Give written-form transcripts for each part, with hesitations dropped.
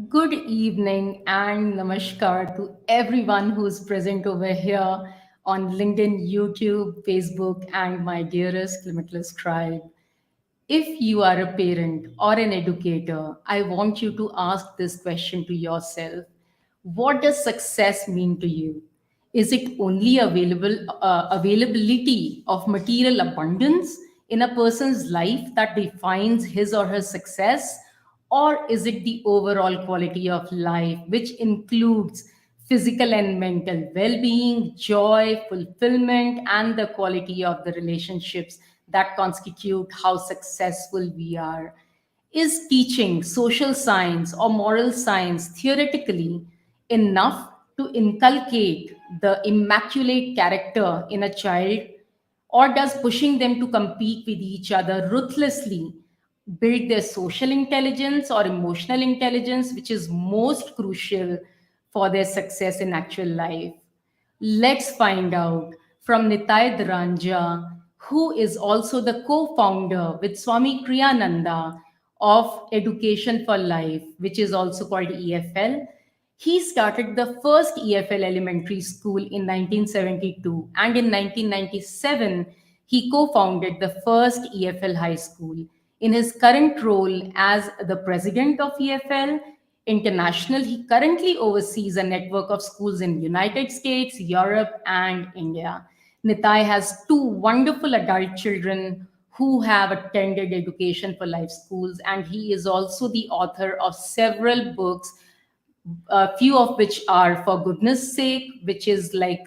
Good evening and namaskar to everyone who's present over here on LinkedIn, YouTube, Facebook, and my dearest limitless tribe. If you are a parent or an educator, I want you to ask this question to yourself. What does success mean to you? Is it only availability of material abundance in a person's life that defines his or her success? Or is it the overall quality of life, which includes physical and mental well being, joy, fulfillment, and the quality of the relationships that constitute how successful we are? Is teaching social science or moral science theoretically enough to inculcate the immaculate character in a child, or does pushing them to compete with each other ruthlessly build their social intelligence or emotional intelligence, which is most crucial for their success in actual life? Let's find out from Nitai Deranja, who is also the co founder with Swami Kriyananda of Education for Life, which is also called EFL. He started the first EFL elementary school in 1972, and in 1997, he co founded the first EFL high school. In his current role as the president of EFL International, he currently oversees a network of schools in United States, Europe, and India. Nitai has two wonderful adult children who have attended Education for Life schools, and he is also the author of several books, a few of which are For Goodness Sake, which is like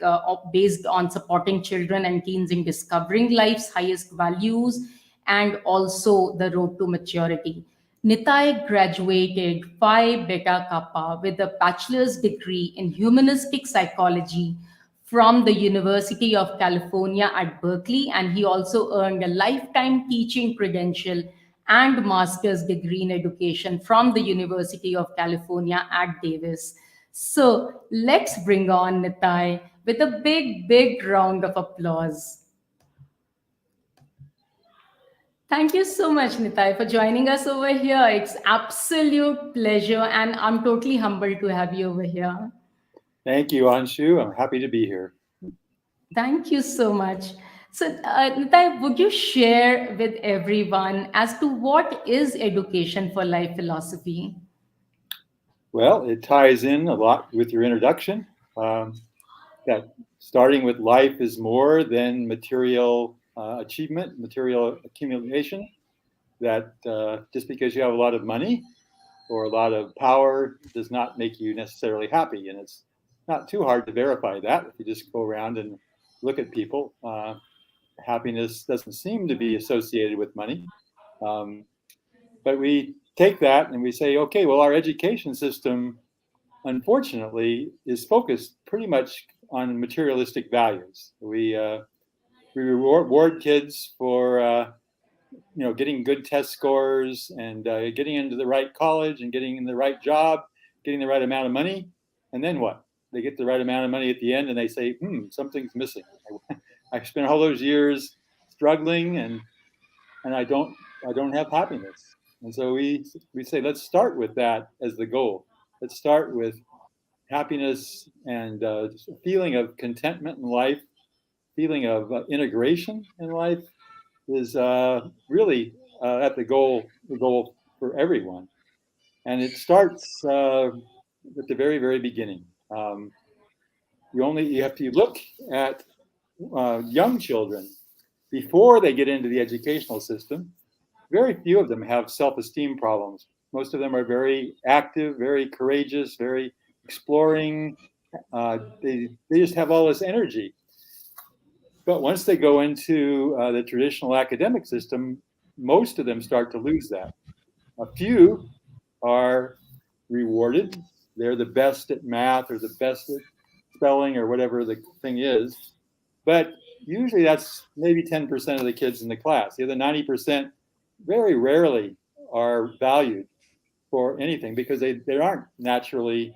based on supporting children and teens in discovering life's highest values, and also The Road to Maturity. Nitai graduated Phi Beta Kappa with a bachelor's degree in humanistic psychology from the University of California at Berkeley, and he also earned a lifetime teaching credential and master's degree in education from the University of California at Davis. So let's bring on Nitai with a big, big round of applause. Thank you so much, Nitai, for joining us over here. It's absolute pleasure, and I'm totally humbled to have you over here. Thank you, Anshu. I'm happy to be here. Thank you so much. So, Nitai, would you share with everyone as to what is education for life philosophy? Well, it ties in a lot with your introduction. That starting with life is more than material achievement, material accumulation. That just because you have a lot of money or a lot of power does not make you necessarily happy. And it's not too hard to verify that if you just go around and look at people. Happiness doesn't seem to be associated with money. Um, but we take that and we say, okay, well, our education system, unfortunately, is focused pretty much on materialistic values. We reward kids for getting good test scores and getting into the right college and getting in the right job, getting the right amount of money, and then what? They get the right amount of money at the end, and they say, something's missing. I spent all those years struggling, and I don't have happiness. And so we say, let's start with that as the goal. Let's start with happiness and just a feeling of contentment in life, feeling of integration in life is really at the goal for everyone. And it starts at the very, very beginning. Um, you have to look at young children before they get into the educational system. Very few of them have self-esteem problems. Most of them are very active, very courageous, very exploring. They just have all this energy. But once they go into the traditional academic system, most of them start to lose that. A few are rewarded. They're the best at math or the best at spelling or whatever the thing is. But usually that's maybe 10% of the kids in the class. The other 90% very rarely are valued for anything because they aren't naturally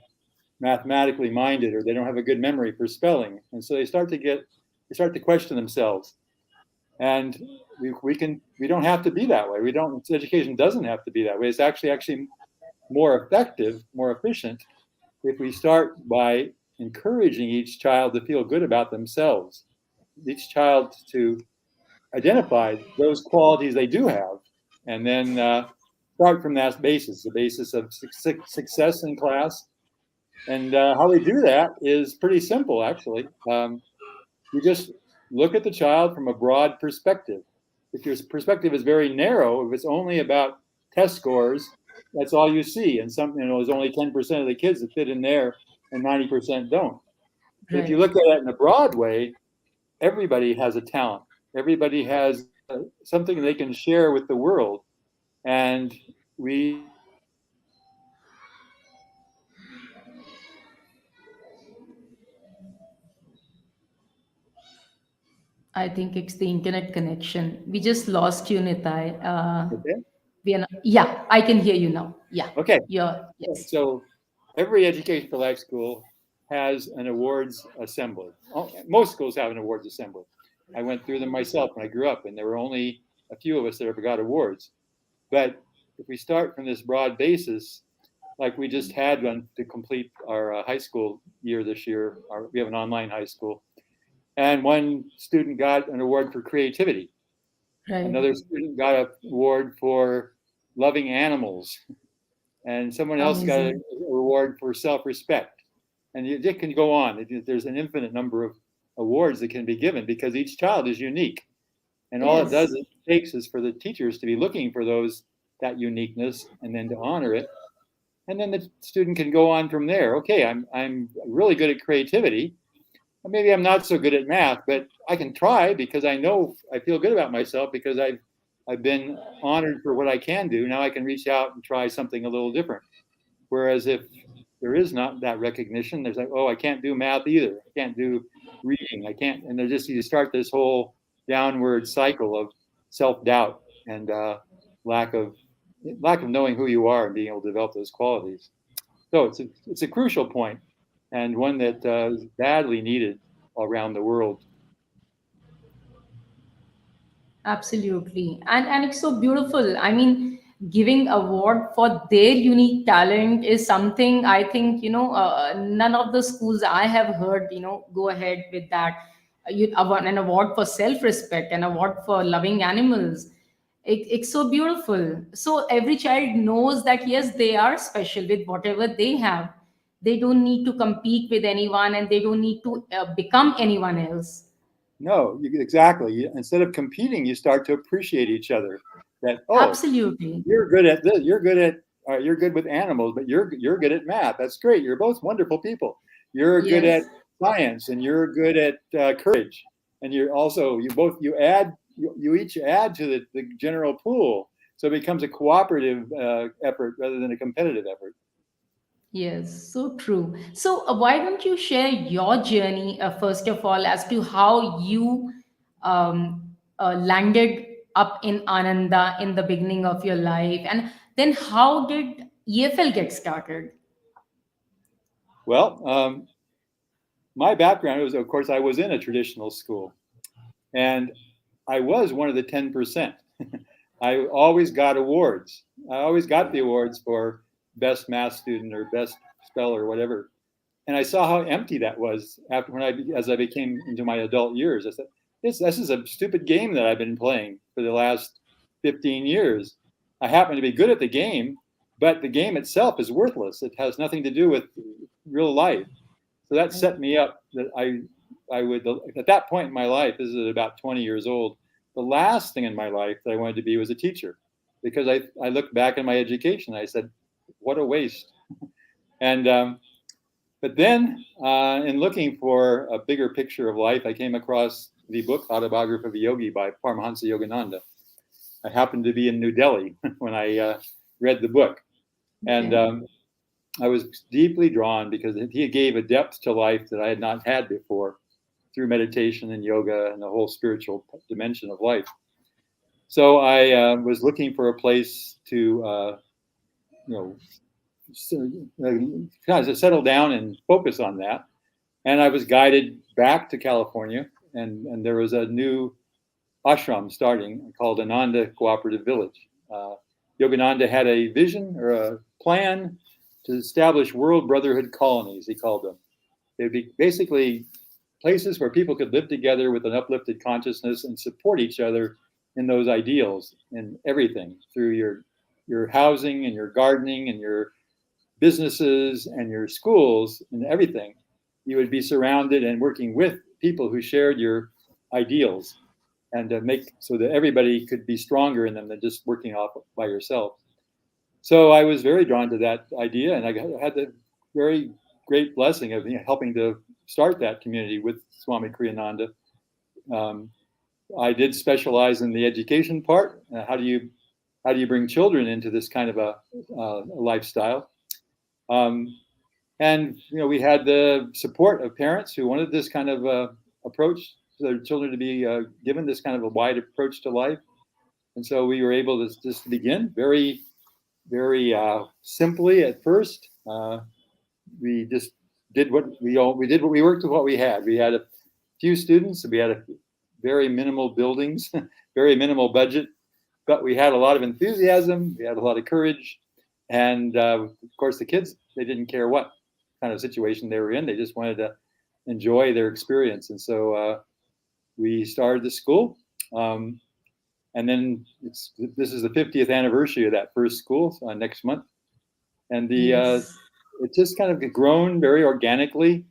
mathematically minded or they don't have a good memory for spelling. And so they start to question themselves. And we don't have to be that way. We don't education doesn't have to be that way. It's actually more effective, more efficient, if we start by encouraging each child to feel good about themselves, each child to identify those qualities they do have, and then start from that basis, the basis of success in class. And how we do that is pretty simple, actually. You just look at the child from a broad perspective. If your perspective is very narrow, if it's only about test scores, that's all you see. And there's only 10% of the kids that fit in there, and 90% don't. But if you Right. look at it in a broad way, everybody has a talent. Everybody has something they can share with the world. And we I think it's the internet connection. We just lost you, Nitai. okay. We are not, yeah, I can hear you now. Yeah, Okay. you're, yes. So every Education for Life school has an awards assembly. Most schools have an awards assembly. I went through them myself when I grew up, and there were only a few of us that ever got awards. But if we start from this broad basis, like we just had one to complete our high school year this year, we have an online high school, and one student got an award for creativity. Right. Another student got an award for loving animals, and someone else got a Amazing. reward for self-respect. And it can go on. There's an infinite number of awards that can be given because each child is unique. And all it does Yes. it takes is for the teachers to be looking for that uniqueness and then to honor it. And then the student can go on from there. Okay, I'm really good at creativity. Maybe I'm not so good at math, but I can try because I know I feel good about myself because I've been honored for what I can do. Now I can reach out and try something a little different. Whereas if there is not that recognition, there's like, oh, I can't do math either. I can't do reading. I can't. And there's just, you start this whole downward cycle of self-doubt and lack of lack of knowing who you are and being able to develop those qualities. So it's a crucial point and one that is badly needed around the world. Absolutely. And it's so beautiful. I mean, giving award for their unique talent is something I think, none of the schools I have heard, go ahead with that. An award for self-respect, an award for loving animals. It's so beautiful. So every child knows that, yes, they are special with whatever they have. They don't need to compete with anyone and they don't need to become anyone else. No, exactly. Instead of competing, you start to appreciate each other. That, oh, Absolutely. you're good at this. You're good with animals, but you're good at math. That's great. You're both wonderful people. You're good at Yes. science, and you're good at courage. And you each add to the general pool. So it becomes a cooperative effort rather than a competitive effort. Yes, so true. So, why don't you share your journey, first of all, as to how you landed up in Ananda in the beginning of your life, and then how did EFL get started? Well, my background was, of course, I was in a traditional school, and I was one of the 10%. I always got awards. I always got the awards for best math student or best speller or whatever. And I saw how empty that was after as I became into my adult years. I said, this is a stupid game that I've been playing for the last 15 years. I happen to be good at the game, but the game itself is worthless. It has nothing to do with real life. So that Right. set me up that I would, at that point in my life, this is at about 20 years old, the last thing in my life that I wanted to be was a teacher because I looked back at my education. I said, what a waste. And but then, in looking for a bigger picture of life, I came across the book Autobiography of a Yogi by Paramahansa Yogananda. I happened to be in New Delhi when I read the book, and Okay. I was deeply drawn because he gave a depth to life that I had not had before through meditation and yoga and the whole spiritual dimension of life. So I was looking for a place to, you know, kind of settle down and focus on that. And I was guided back to California, and there was a new ashram starting called Ananda Cooperative Village. Yogananda had a vision or a plan to establish world brotherhood colonies, he called them. They'd be basically places where people could live together with an uplifted consciousness and support each other in those ideals in everything, through your housing and your gardening and your businesses and your schools and everything. You would be surrounded and working with people who shared your ideals, and make so that everybody could be stronger in them than just working off by yourself. So I was very drawn to that idea, and I had the very great blessing of helping to start that community with Swami Kriyananda. I did specialize in the education part. How do you bring children into this kind of a lifestyle? And we had the support of parents who wanted this kind of approach to their children, to be given this kind of a wide approach to life. And so we were able to just begin very, very simply at first. We just did what we worked with what we had. We had a few students. We had a very minimal buildings, very minimal budget, but we had a lot of enthusiasm. We had a lot of courage, and of course the kids, they didn't care what kind of situation they were in. They just wanted to enjoy their experience. And so we started the school. And then this is the 50th anniversary of that first school next month. And Yes. it just kind of grown very organically.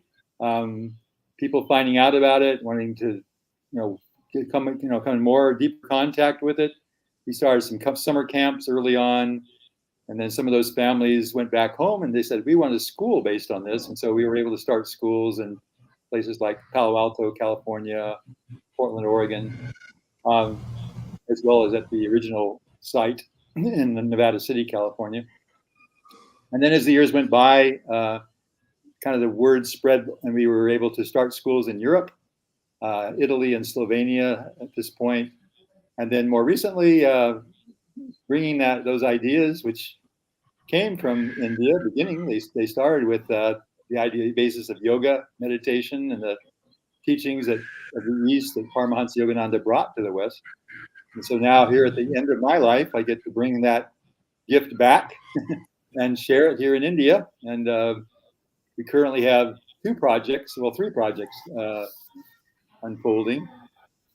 People finding out about it, wanting to, come in more deeper contact with it. We started some summer camps early on, and then some of those families went back home and they said, we want a school based on this. And so we were able to start schools in places like Palo Alto, California, Portland, Oregon, as well as at the original site in Nevada City, California. And then as the years went by, kind of the word spread, and we were able to start schools in Europe, Italy and Slovenia at this point. And then more recently, bringing those ideas, which came from India beginning. They started with the idea basis of yoga, meditation, and the teachings of the East that Paramahansa Yogananda brought to the West. And so now here at the end of my life, I get to bring that gift back and share it here in India. And we currently have three projects unfolding.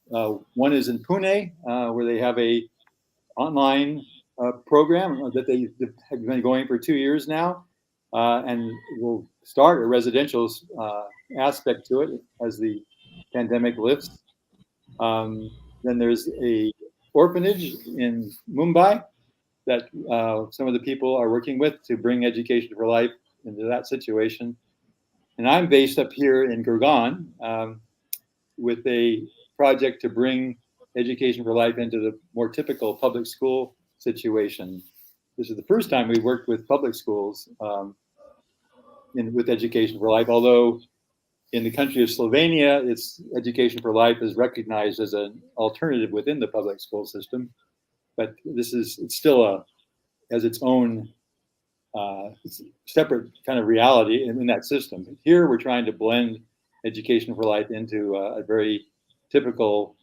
One is in Pune, where they have a online program that they have been going for 2 years now, and we'll start a residential aspect to it as the pandemic lifts. Then there's a orphanage in Mumbai that some of the people are working with to bring education for life into that situation. And I'm based up here in Gurgaon with a project to bring education for life into the more typical public school situation. This is the first time we worked with public schools with education for life, although in the country of Slovenia, its education for life is recognized as an alternative within the public school system. But it's still has its own separate kind of reality in that system. Here, we're trying to blend education for life into a very typical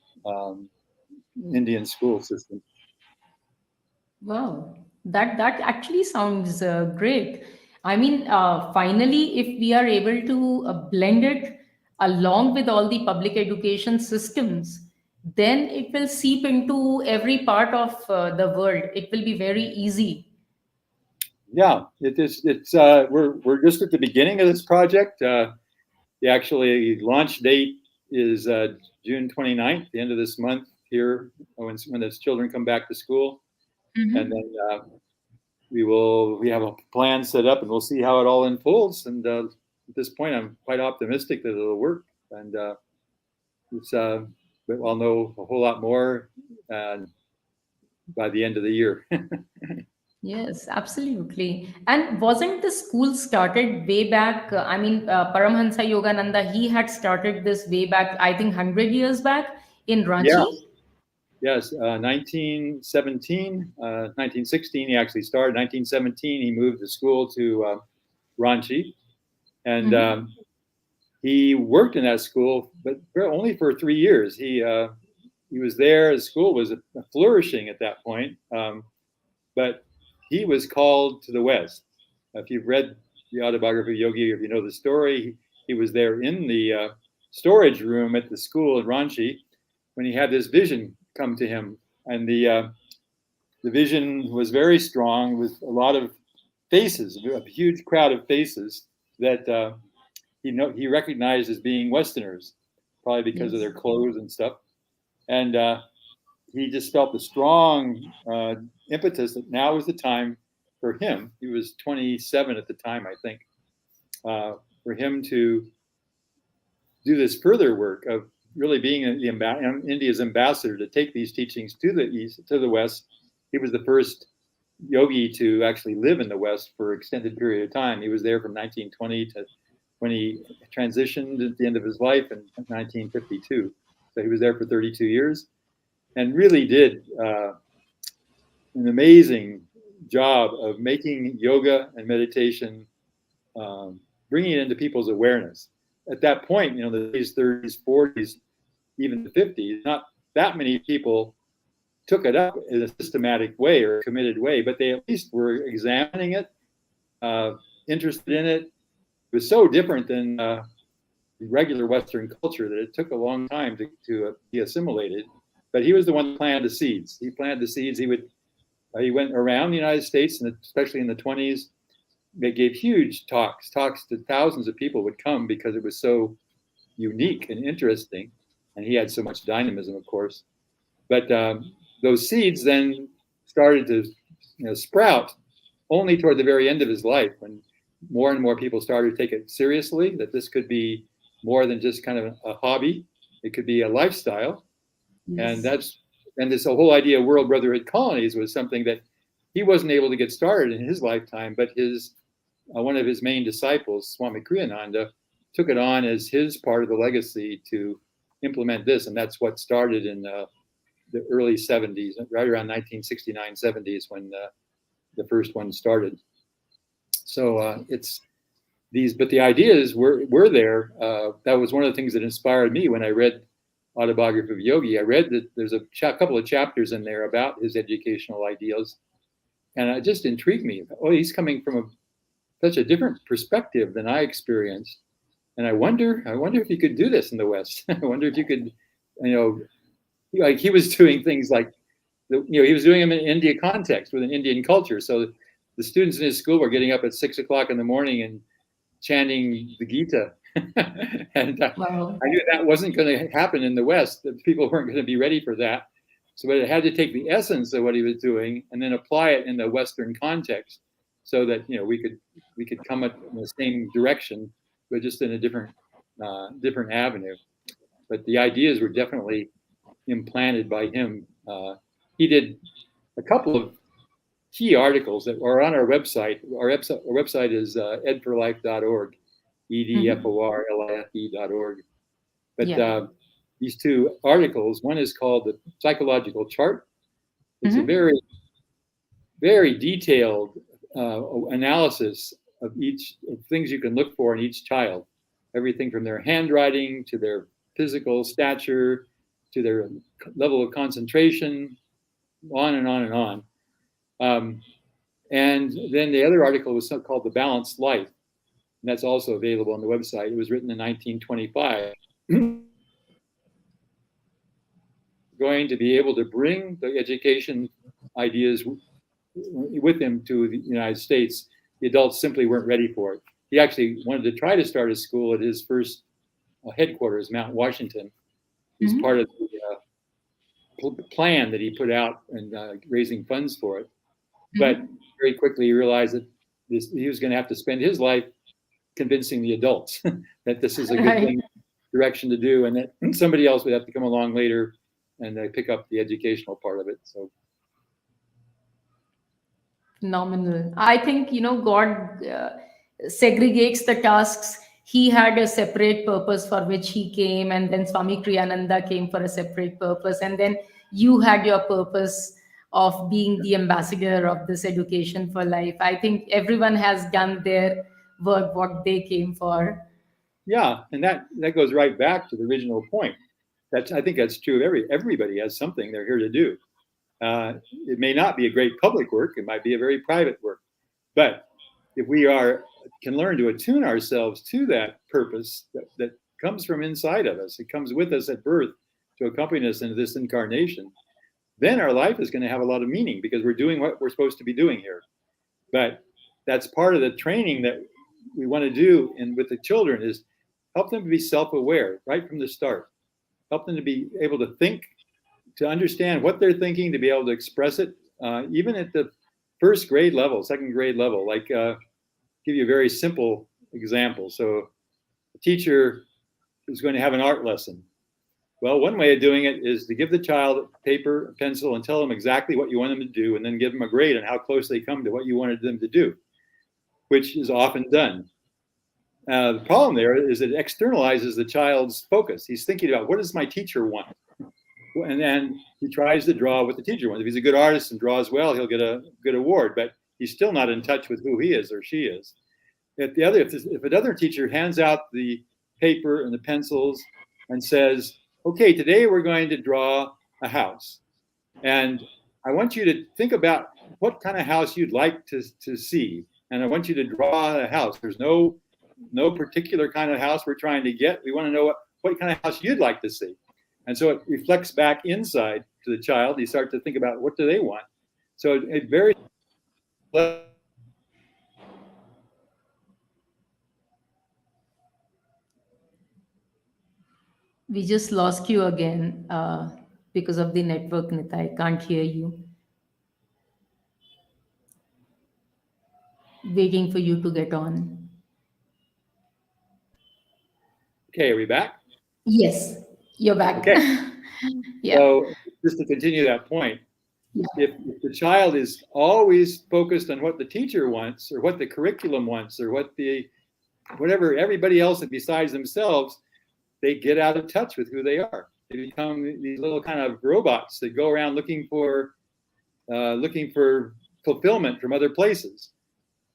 Indian school system. Wow, that actually sounds great. I mean, finally, if we are able to blend it along with all the public education systems, then it will seep into every part of the world. It will be very easy. Yeah, it is. We're just at the beginning of this project. The actually launch date is June 29th, the end of this month here, when the children come back to school. And then we have a plan set up, and we'll see how it all unfolds. And at this point, I'm quite optimistic that it'll work. And I'll know a whole lot more by the end of the year. Yes, absolutely. And wasn't the school started way back? I mean, Paramhansa Yogananda, he had started this way back, I think 100 years back in Yeah. Ranchi. Yes, 1917, 1916, he actually started. 1917, he moved the school to Ranchi, and he worked in that school, but only for 3 years. He was there. The school was flourishing at that point, but he was called to the West. If you've read the autobiography of Yogi, if you know the story, he was there in the storage room at the school in Ranchi when he had this vision come to him, and the vision was very strong with a lot of faces, a huge crowd of faces that he recognized as being Westerners, probably because of Yes. their clothes and stuff. And he just felt the strong impetus that now was the time for him. He was 27 at the time, I think, for him to do this further work of really being India's ambassador to take these teachings to the East, to the West. He was the first yogi to actually live in the West for an extended period of time. He was there from 1920 to when he transitioned at the end of his life in 1952. So he was there for 32 years and really did an amazing job of making yoga and meditation, bringing it into people's awareness. At that point, the 30s, 40s, even the 50s, not that many people took it up in a systematic way or a committed way, but they at least were examining it, interested in it. It was so different than regular Western culture that it took a long time to be assimilated. But he was the one that planted the seeds. He planted the seeds. He went around the United States, and especially in the 20s, they gave huge talks to thousands of people would come because it was so unique and interesting. And he had so much dynamism, of course. But those seeds then started to sprout only toward the very end of his life, when more and more people started to take it seriously, that this could be more than just kind of a hobby. It could be a lifestyle. And Yes. this whole idea of world brotherhood colonies was something that he wasn't able to get started in his lifetime, but one of his main disciples, Swami Kriyananda, took it on as his part of the legacy to implement this. And that's what started in the early 70s, right around 1969, 70s, when the first one started. So it's these, but the ideas were there. That was one of the things that inspired me when I read Autobiography of Yogi. I read that there's a couple of chapters in there about his educational ideals, and it just intrigued me. Oh, he's coming from such a different perspective than I experienced, and I wonder if you could do this in the West. I wonder if you could, like he was doing things like, he was doing them in an India context with an Indian culture. So the students in his school were getting up at 6 o'clock in the morning and chanting the Gita. And Wow. I knew that wasn't going to happen in the West, that people weren't going to be ready for that. So but it had to take the essence of what he was doing and then apply it in the Western context so that, we could come at in the same direction, but just in a different avenue. But the ideas were definitely implanted by him. He did a couple of key articles that are on our website. Our website is edforlife.org, edforlife.org. But Yeah. these two articles, one is called The Psychological Chart. It's a Mm-hmm. very, very detailed analysis of things you can look for in each child. Everything from their handwriting to their physical stature to their level of concentration, on and on and on. And then the other article was called The Balanced Life, and that's also available on the website. It was written in 1925. Going to be able to bring the education ideas with him to the United States. The adults simply weren't ready for it. He actually wanted to try to start a school at his first headquarters, Mount Washington. It was Mm-hmm. part of the plan that he put out and raising funds for it. But Mm-hmm. very quickly he realized that he was going to have to spend his life convincing the adults that this is a good Right. thing, direction to do, and that somebody else would have to come along later and pick up the educational part of it. So Phenomenal. I think, God segregates the tasks. He had a separate purpose for which he came, and then Swami Kriyananda came for a separate purpose, and then you had your purpose of being the ambassador of this education for life. I think everyone has done their work, what they came for. yeah, and that goes right back to the original point. I think that's true of everybody has something they're here to do. It may not be a great public work; it might be a very private work, but if we can learn to attune ourselves to that purpose that comes from inside of us, it comes with us at birth to accompany us into this incarnation, then our life is going to have a lot of meaning because we're doing what we're supposed to be doing here. But that's part of the training that we want to do with the children is help them to be self-aware right from the start. Help them to be able to think, to understand what they're thinking, to be able to express it, even at the first grade level, second grade level. Like, give you a very simple example. So a teacher is going to have an art lesson. Well, one way of doing it is to give the child paper, a pencil, and tell them exactly what you want them to do, and then give them a grade on how close they come to what you wanted them to do, which is often done. The problem there is it externalizes the child's focus. He's thinking about, what does my teacher want? And then he tries to draw what the teacher wants. If he's a good artist and draws well, he'll get a good award, but he's still not in touch with who he is or she is. If another teacher hands out the paper and the pencils and says, okay, today we're going to draw a house. And I want you to think about what kind of house you'd like to see. And I want you to draw a house. There's no particular kind of house we're trying to get. We want to know what kind of house you'd like to see. And so it reflects back inside to the child. You start to think about what do they want. So it varies. We just lost you again because of the network, Nitai. I can't hear you. Waiting for you to get on. Okay, are we back? Yes, you're back. Okay. Yeah. So just to continue that point, if the child is always focused on what the teacher wants or what the curriculum wants or whatever everybody else besides themselves, they get out of touch with who they are. They become these little kind of robots that go around looking for fulfillment from other places.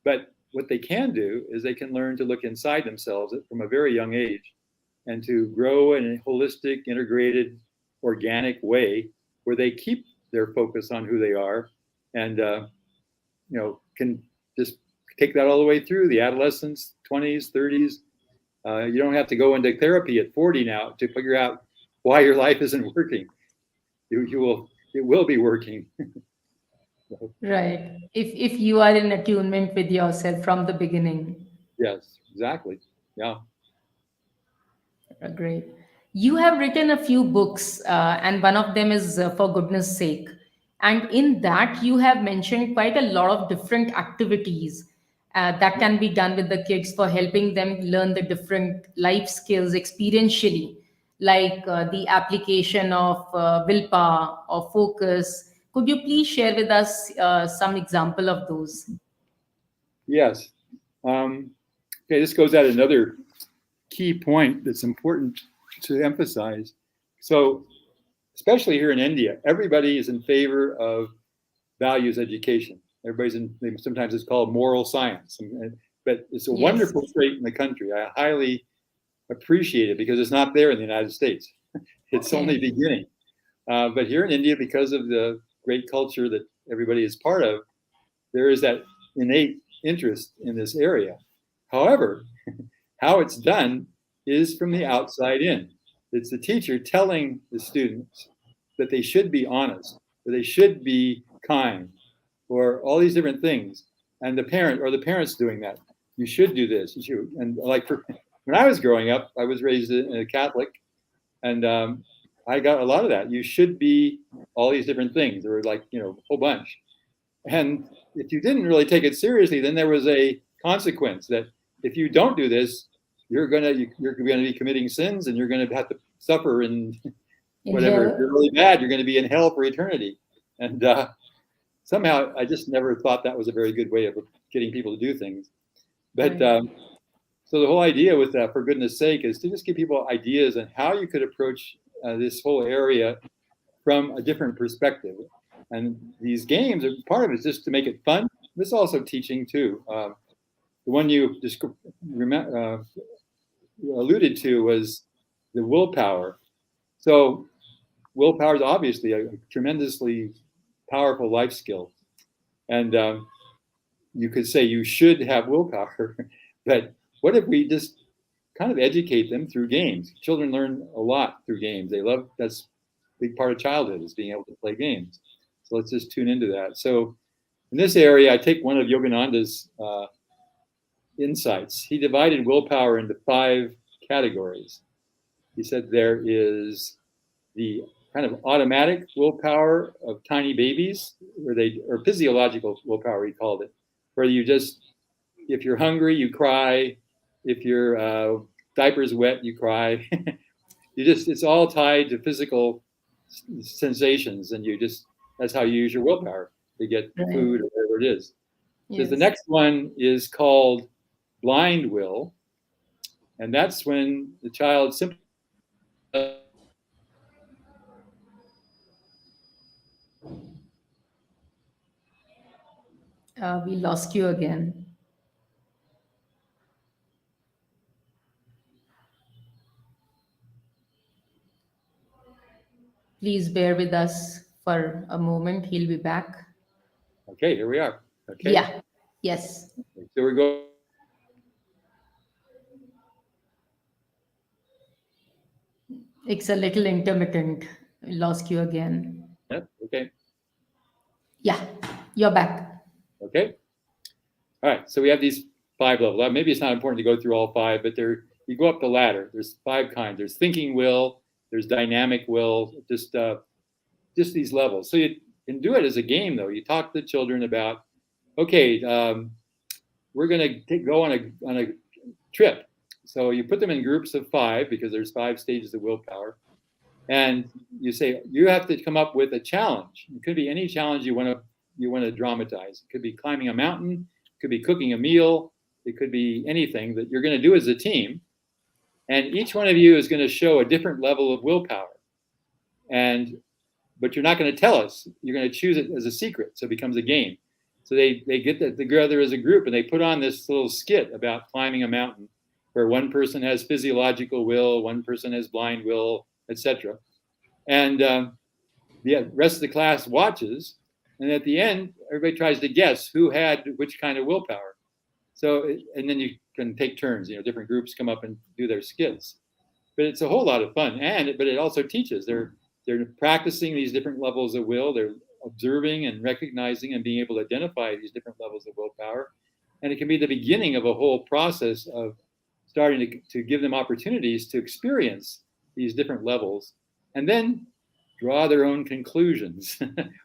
But what they can do is they can learn to look inside themselves from a very young age and to grow in a holistic, integrated, organic way where they keep their focus on who they are and can just take that all the way through the adolescence, 20s, 30s. You don't have to go into therapy at 40 now to figure out why your life isn't working. It will be working. Right. If you are in attunement with yourself from the beginning. Yes, exactly. Yeah. Great. You have written a few books, and one of them is For Goodness Sake. And in that, you have mentioned quite a lot of different activities that can be done with the kids for helping them learn the different life skills experientially, like the application of willpower or focus. Could you please share with us some example of those? Yes. Okay, this goes at another key point that's important to emphasize. So, especially here in India, everybody is in favor of values education. Sometimes it's called moral science, but it's a wonderful trait in the country. I highly appreciate it because it's not there in the United States. It's only beginning. But here in India, because of the great culture that everybody is part of, there is that innate interest in this area. However, how it's done is from the outside in. It's the teacher telling the students that they should be honest, or they should be kind, or all these different things. And the parents doing that. You should do this. You should. And like when I was growing up, I was raised in a Catholic, and I got a lot of that. You should be all these different things. There were like, a whole bunch. And if you didn't really take it seriously, then there was a consequence that if you don't do this, you're gonna be committing sins, and you're gonna have to suffer and whatever. If you're really bad, you're gonna be in hell for eternity. And somehow, I just never thought that was a very good way of getting people to do things. But so the whole idea with that, for goodness sake, is to just give people ideas on how you could approach this whole area from a different perspective. And these games, part of it is just to make it fun. This is also teaching too. The one you just alluded to was the willpower. So willpower is obviously a tremendously powerful life skill. And you could say you should have willpower, but what if we just kind of educate them through games? Children learn a lot through games. They love, that's a big part of childhood, is being able to play games. So let's just tune into that. So in this area, I take one of Yogananda's insights. He divided willpower into 5 categories. He said there is the kind of automatic willpower of tiny babies, or physiological willpower, he called it, where you just, if you're hungry, you cry. If your diaper's wet, you cry. It's all tied to physical sensations, and that's how you use your willpower to get Right. food or whatever it is. Because the Yes. next one is called blind will, and that's when the child simply We lost you again. Please bear with us for a moment. He'll be back. Okay, here we are. Okay, Yeah. Yes. so we're going. It's a little intermittent. We lost you again. Yep. Okay. Yeah. You're back. Okay. All right. So we have these 5 levels. Maybe it's not important to go through all 5, but you go up the ladder. There's 5 kinds. There's thinking will. There's dynamic will. Just these levels. So you can do it as a game, though. You talk to the children about, okay, we're going to go on a trip. So you put them in groups of 5 because there's 5 stages of willpower, and you say you have to come up with a challenge. It could be any challenge you want to dramatize. It could be climbing a mountain. It could be cooking a meal. It could be anything that you're going to do as a team, and each one of you is going to show a different level of willpower. But you're not going to tell us. You're going to choose it as a secret, so it becomes a game. So they get together as a group, and they put on this little skit about climbing a mountain, where one person has physiological will, one person has blind will, etc. And the rest of the class watches, and at the end, everybody tries to guess who had which kind of willpower. And then you can take turns. Different groups come up and do their skits. But it's a whole lot of fun, but it also teaches. They're practicing these different levels of will. They're observing and recognizing and being able to identify these different levels of willpower. And it can be the beginning of a whole process of starting to give them opportunities to experience these different levels and then draw their own conclusions,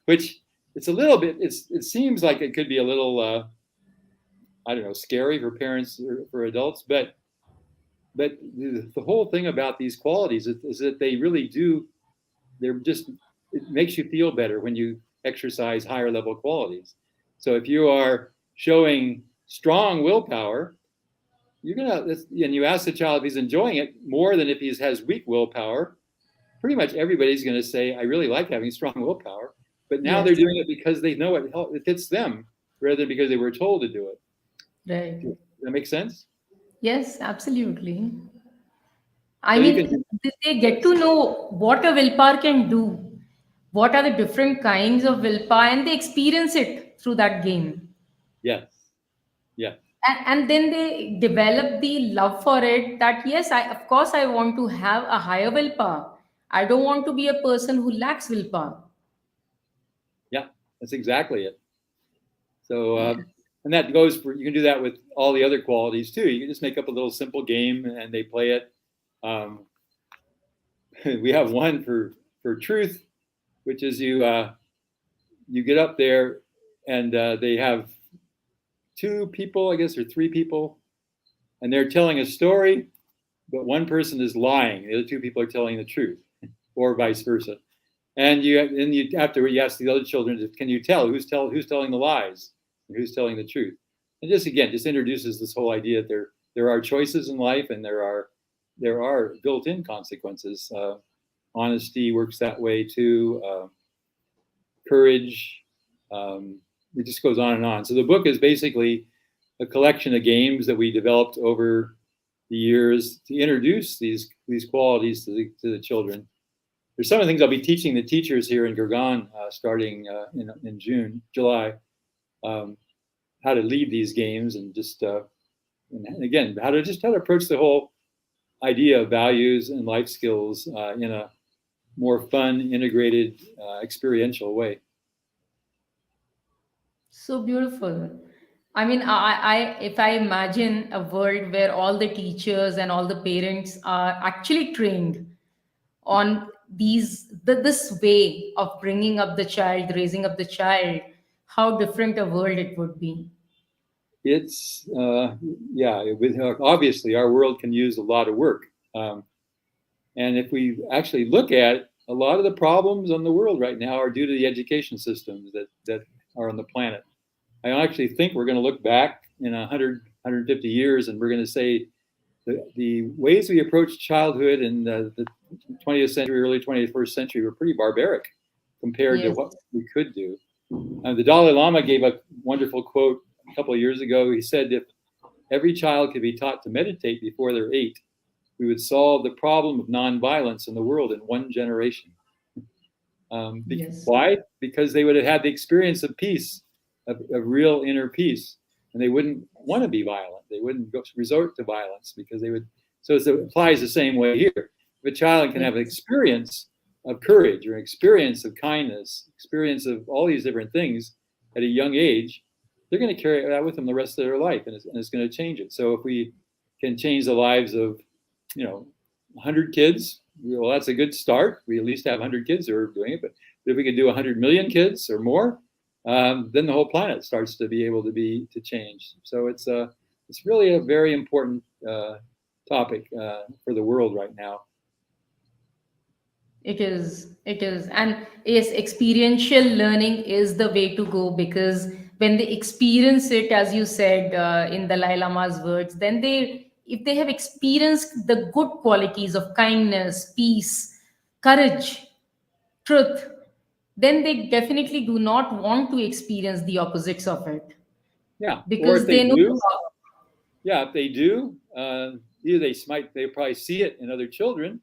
which it's a little bit, it seems like it could be a little, I don't know, scary for parents or for adults, but the whole thing about these qualities is that they really do, it makes you feel better when you exercise higher level qualities. So if you are showing strong willpower, and you ask the child if he's enjoying it more than if he has weak willpower, pretty much everybody's going to say, I really like having strong willpower. But now Yes. they're doing it because they know it fits them rather than because they were told to do it. Right. Does that make sense? Yes, absolutely. I So you mean, can, they get to know what a willpower can do, what are the different kinds of willpower, and they experience it through that game. yes, yeah, And then they develop the love for it that, yes, of course, I want to have a higher willpower. I don't want to be a person who lacks willpower. yeah, that's exactly it. So, Yeah. and that goes you can do that with all the other qualities too. You can just make up a little simple game and they play it. We have one for truth, which is you get up there and they have 2 people, I guess, or 3 people, and they're telling a story, but one person is lying. The other 2 people are telling the truth, or vice versa. And you after you ask the other children, can you tell who's telling the lies and who's telling the truth? And just introduces this whole idea that there are choices in life and there are built-in consequences. Honesty works that way too. Courage. It just goes on and on. So the book is basically a collection of games that we developed over the years to introduce these qualities to the children. There's some of the things I'll be teaching the teachers here in Gurgaon starting in July. How how to lead these games, and just and again, how to approach the whole idea of values and life skills in a more fun, integrated, experiential way. So beautiful. I mean, if I imagine a world where all the teachers and all the parents are actually trained on this way of bringing up the child, raising up the child, how different a world it would be. It's yeah, obviously our world can use a lot of work, um, and if we actually look at it, a lot of the problems on the world right now are due to the education systems that are on the planet. I actually think we're going to look back in 150 years, and we're going to say the ways we approach childhood in the 20th century, early 21st century were pretty barbaric compared to Yes. what we could do. The Dalai Lama gave a wonderful quote a couple of years ago. He said, if every child could be taught to meditate before they're 8, we would solve the problem of nonviolence in the world in one generation. Yes. Why? Because they would have had the experience of peace, of real inner peace, and they wouldn't want to be violent. They wouldn't resort to violence because they would. So it applies the same way here. If a child can have an Yes. experience of courage or an experience of kindness, experience of all these different things at a young age, they're going to carry that with them the rest of their life, and it's going to change it. So if we can change the lives of, 100 kids, well, that's a good start. We at least have 100 kids who are doing it. But if we could do 100 million kids or more, then the whole planet starts to be able to change. So it's really a very important topic for the world right now. It is. It is. And yes, experiential learning is the way to go, because when they experience it, as you said in Dalai Lama's words, then if they have experienced the good qualities of kindness, peace, courage, truth, then they definitely do not want to experience the opposites of it, Yeah. Or because if they they know. do, yeah, if they do, either they probably see it in other children,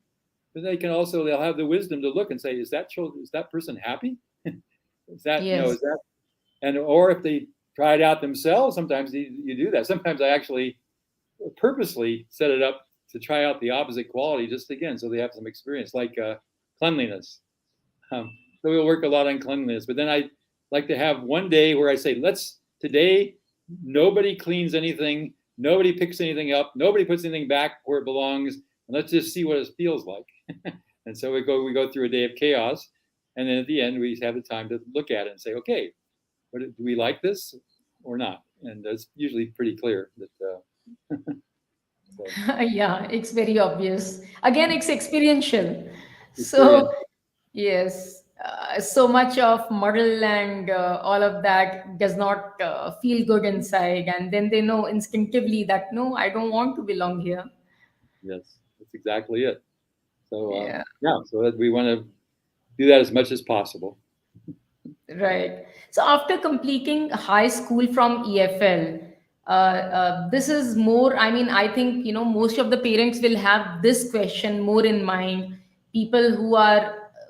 but they'll have the wisdom to look and say, is that person happy? Yes. Is that, and or if they try it out themselves, sometimes you do that. Sometimes I actually purposely set it up to try out the opposite quality, just again, so they have some experience, like cleanliness. So we'll work a lot on cleanliness, but then I like to have one day where I say, today, nobody cleans anything, nobody picks anything up, nobody puts anything back where it belongs, and let's just see what it feels like. And so we go through a day of chaos, and then at the end we have the time to look at it and say, okay, do we like this or not? And it's usually pretty clear that. So Yeah, it's very obvious. Again, it's experiential. experience, So, yes, so much of muddle and all of that does not feel good inside. And then they know instinctively that, no, I don't want to belong here. yes, that's exactly it. So Yeah. yeah, so that we want to do that as much as possible. Right. So after completing high school from EFL, this is more, I mean, I think, most of the parents will have this question more in mind. People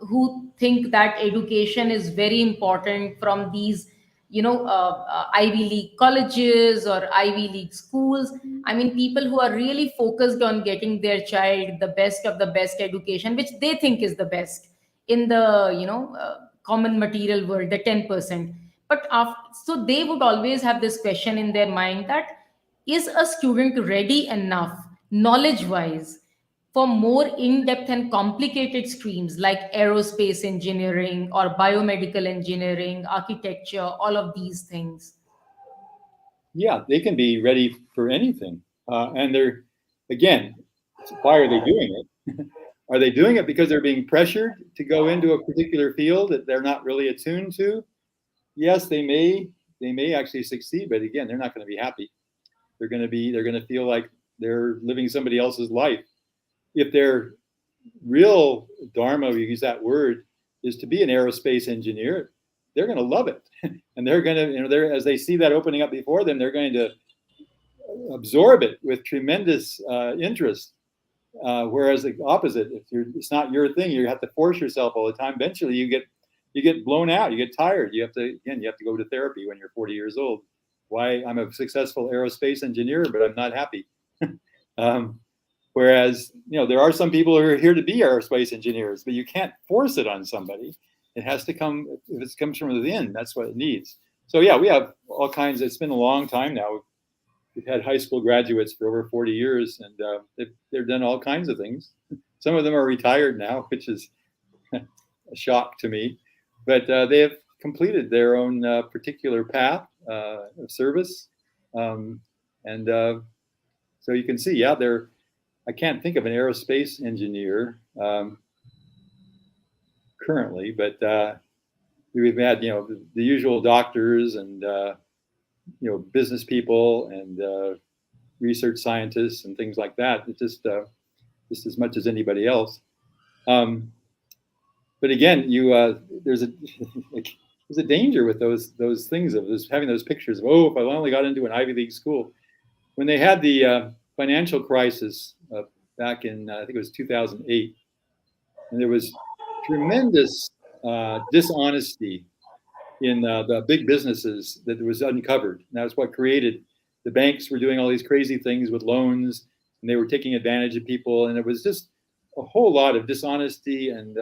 who think that education is very important from these, Ivy League colleges or Ivy League schools. I mean, people who are really focused on getting their child the best of the best education, which they think is the best in the, common material world, the 10%. But after, so they would always have this question in their mind that, is a student ready enough knowledge wise for more in-depth and complicated streams like aerospace engineering or biomedical engineering, architecture, all of these things? Yeah, they can be ready for anything, and they're again. Why are they doing it? Are they doing it because they're being pressured to go into a particular field that they're not really attuned to? Yes, they may. They may actually succeed, but again, they're not going to be happy. They're going to feel like they're living somebody else's life. If their real dharma, we use that word, is to be an aerospace engineer, they're going to love it, and they're going to, they're, as they see that opening up before them, they're going to absorb it with tremendous interest. Whereas the opposite, if it's not your thing, you have to force yourself all the time. Eventually, you get blown out. You get tired. You have to go to therapy when you're 40 years old. why I'm a successful aerospace engineer, but I'm not happy. um, Whereas, there are some people who are here to be aerospace engineers, but you can't force it on somebody. It has to come, if it comes from within, that's what it needs. So yeah, we have all kinds. It's been a long time now. We've had high school graduates for over 40 years, and they've done all kinds of things. Some of them are retired now, which is a shock to me. But they have completed their own particular path of service. And so you can see, yeah, I can't think of an aerospace engineer currently, but we've had, the usual doctors and, business people and research scientists and things like that. It's just as much as anybody else. But again, there's a there's a danger with those things of having those pictures of, oh, if I only got into an Ivy League school. When they had the financial crisis back in I think it was 2008, and there was tremendous dishonesty in the big businesses that was uncovered. And that's what created the banks were doing all these crazy things with loans, and they were taking advantage of people, and it was just a whole lot of dishonesty and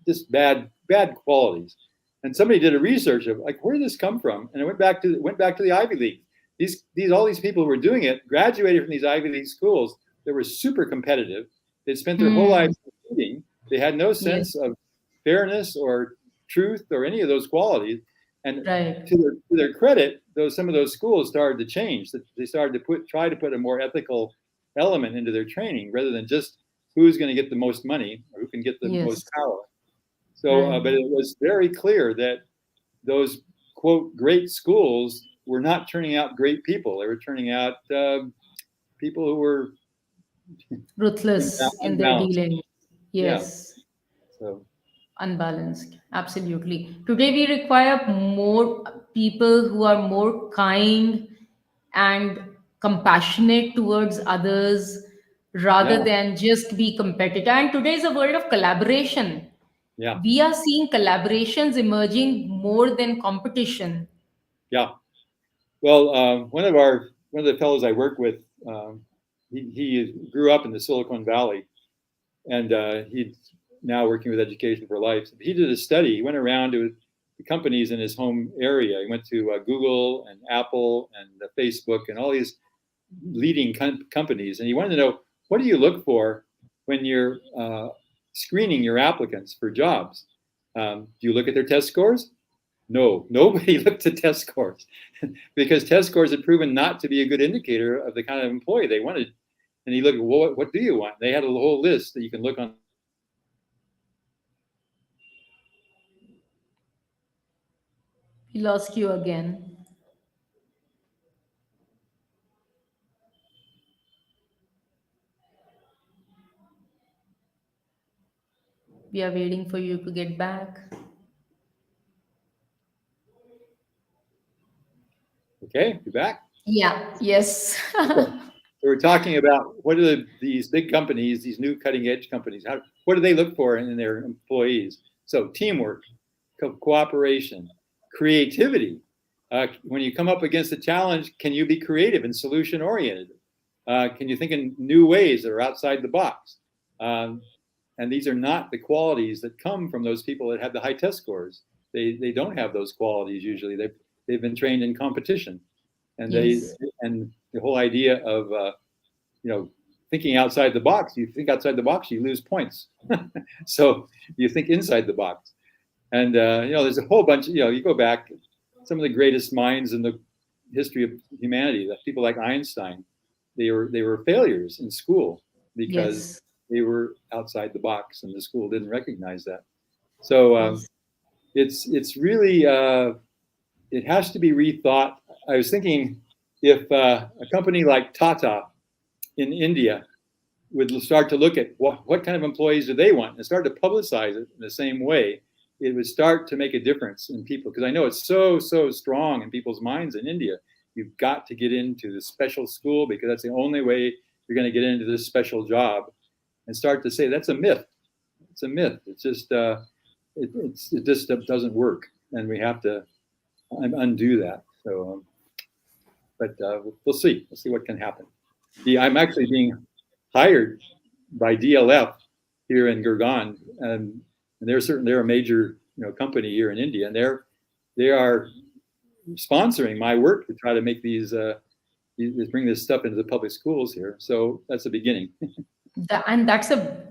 just bad qualities. And somebody did a research of like, where did this come from? And it went back to the Ivy League. All these people who were doing it graduated from these Ivy League schools that were super competitive. They'd spent their whole lives competing. They had no sense of fairness or truth or any of those qualities. And to their credit, some of those schools started to change. They started to try to put a more ethical element into their training rather than just who's going to get the most money or who can get the most power. So, but it was very clear that those, quote, great schools were not turning out great people. They were turning out people who were ruthless in their dealing. Yes. Yeah. So unbalanced. Absolutely. Today we require more people who are more kind and compassionate towards others rather than just be competitive. And today is a world of collaboration. Yeah. We are seeing collaborations emerging more than competition. Yeah. Well, one of the fellows I work with, he grew up in the Silicon Valley, and he's now working with Education for Life. He did a study. He went around to the companies in his home area. He went to Google and Apple and Facebook and all these leading companies, and he wanted to know, what do you look for when you're screening your applicants for jobs? Do you look at their test scores? No, nobody looked at test scores because test scores had proven not to be a good indicator of the kind of employee they wanted. And he looked, well, what do you want? They had a whole list that you can look on. We lost you again. We are waiting for you to get back. Okay, you back? Yeah, yes. Okay. So we're talking about what are these big companies, these new cutting edge companies, what do they look for in their employees? So teamwork, cooperation, creativity. When you come up against a challenge, can you be creative and solution oriented? Can you think in new ways that are outside the box? And these are not the qualities that come from those people that have the high test scores. They don't have those qualities usually. They've been trained in competition, and and the whole idea of thinking outside the box. You think outside the box, you lose points. So you think inside the box, and there's a whole bunch. You go back, some of the greatest minds in the history of humanity, people like Einstein, they were failures in school because they were outside the box, and the school didn't recognize that. So it's really it has to be rethought. I was thinking if a company like Tata in India would start to look at what kind of employees do they want and start to publicize it in the same way, it would start to make a difference in people. Because I know it's so strong in people's minds in India. You've got to get into the special school because that's the only way you're going to get into this special job, and start to say that's a myth. It's a myth. It's just it just doesn't work, and we have to undo that. So, but we'll see. We'll see what can happen. I'm actually being hired by DLF here in Gurgaon, and they're a major company here in India, and they are sponsoring my work to try to make bring this stuff into the public schools here. So that's the beginning. And that's a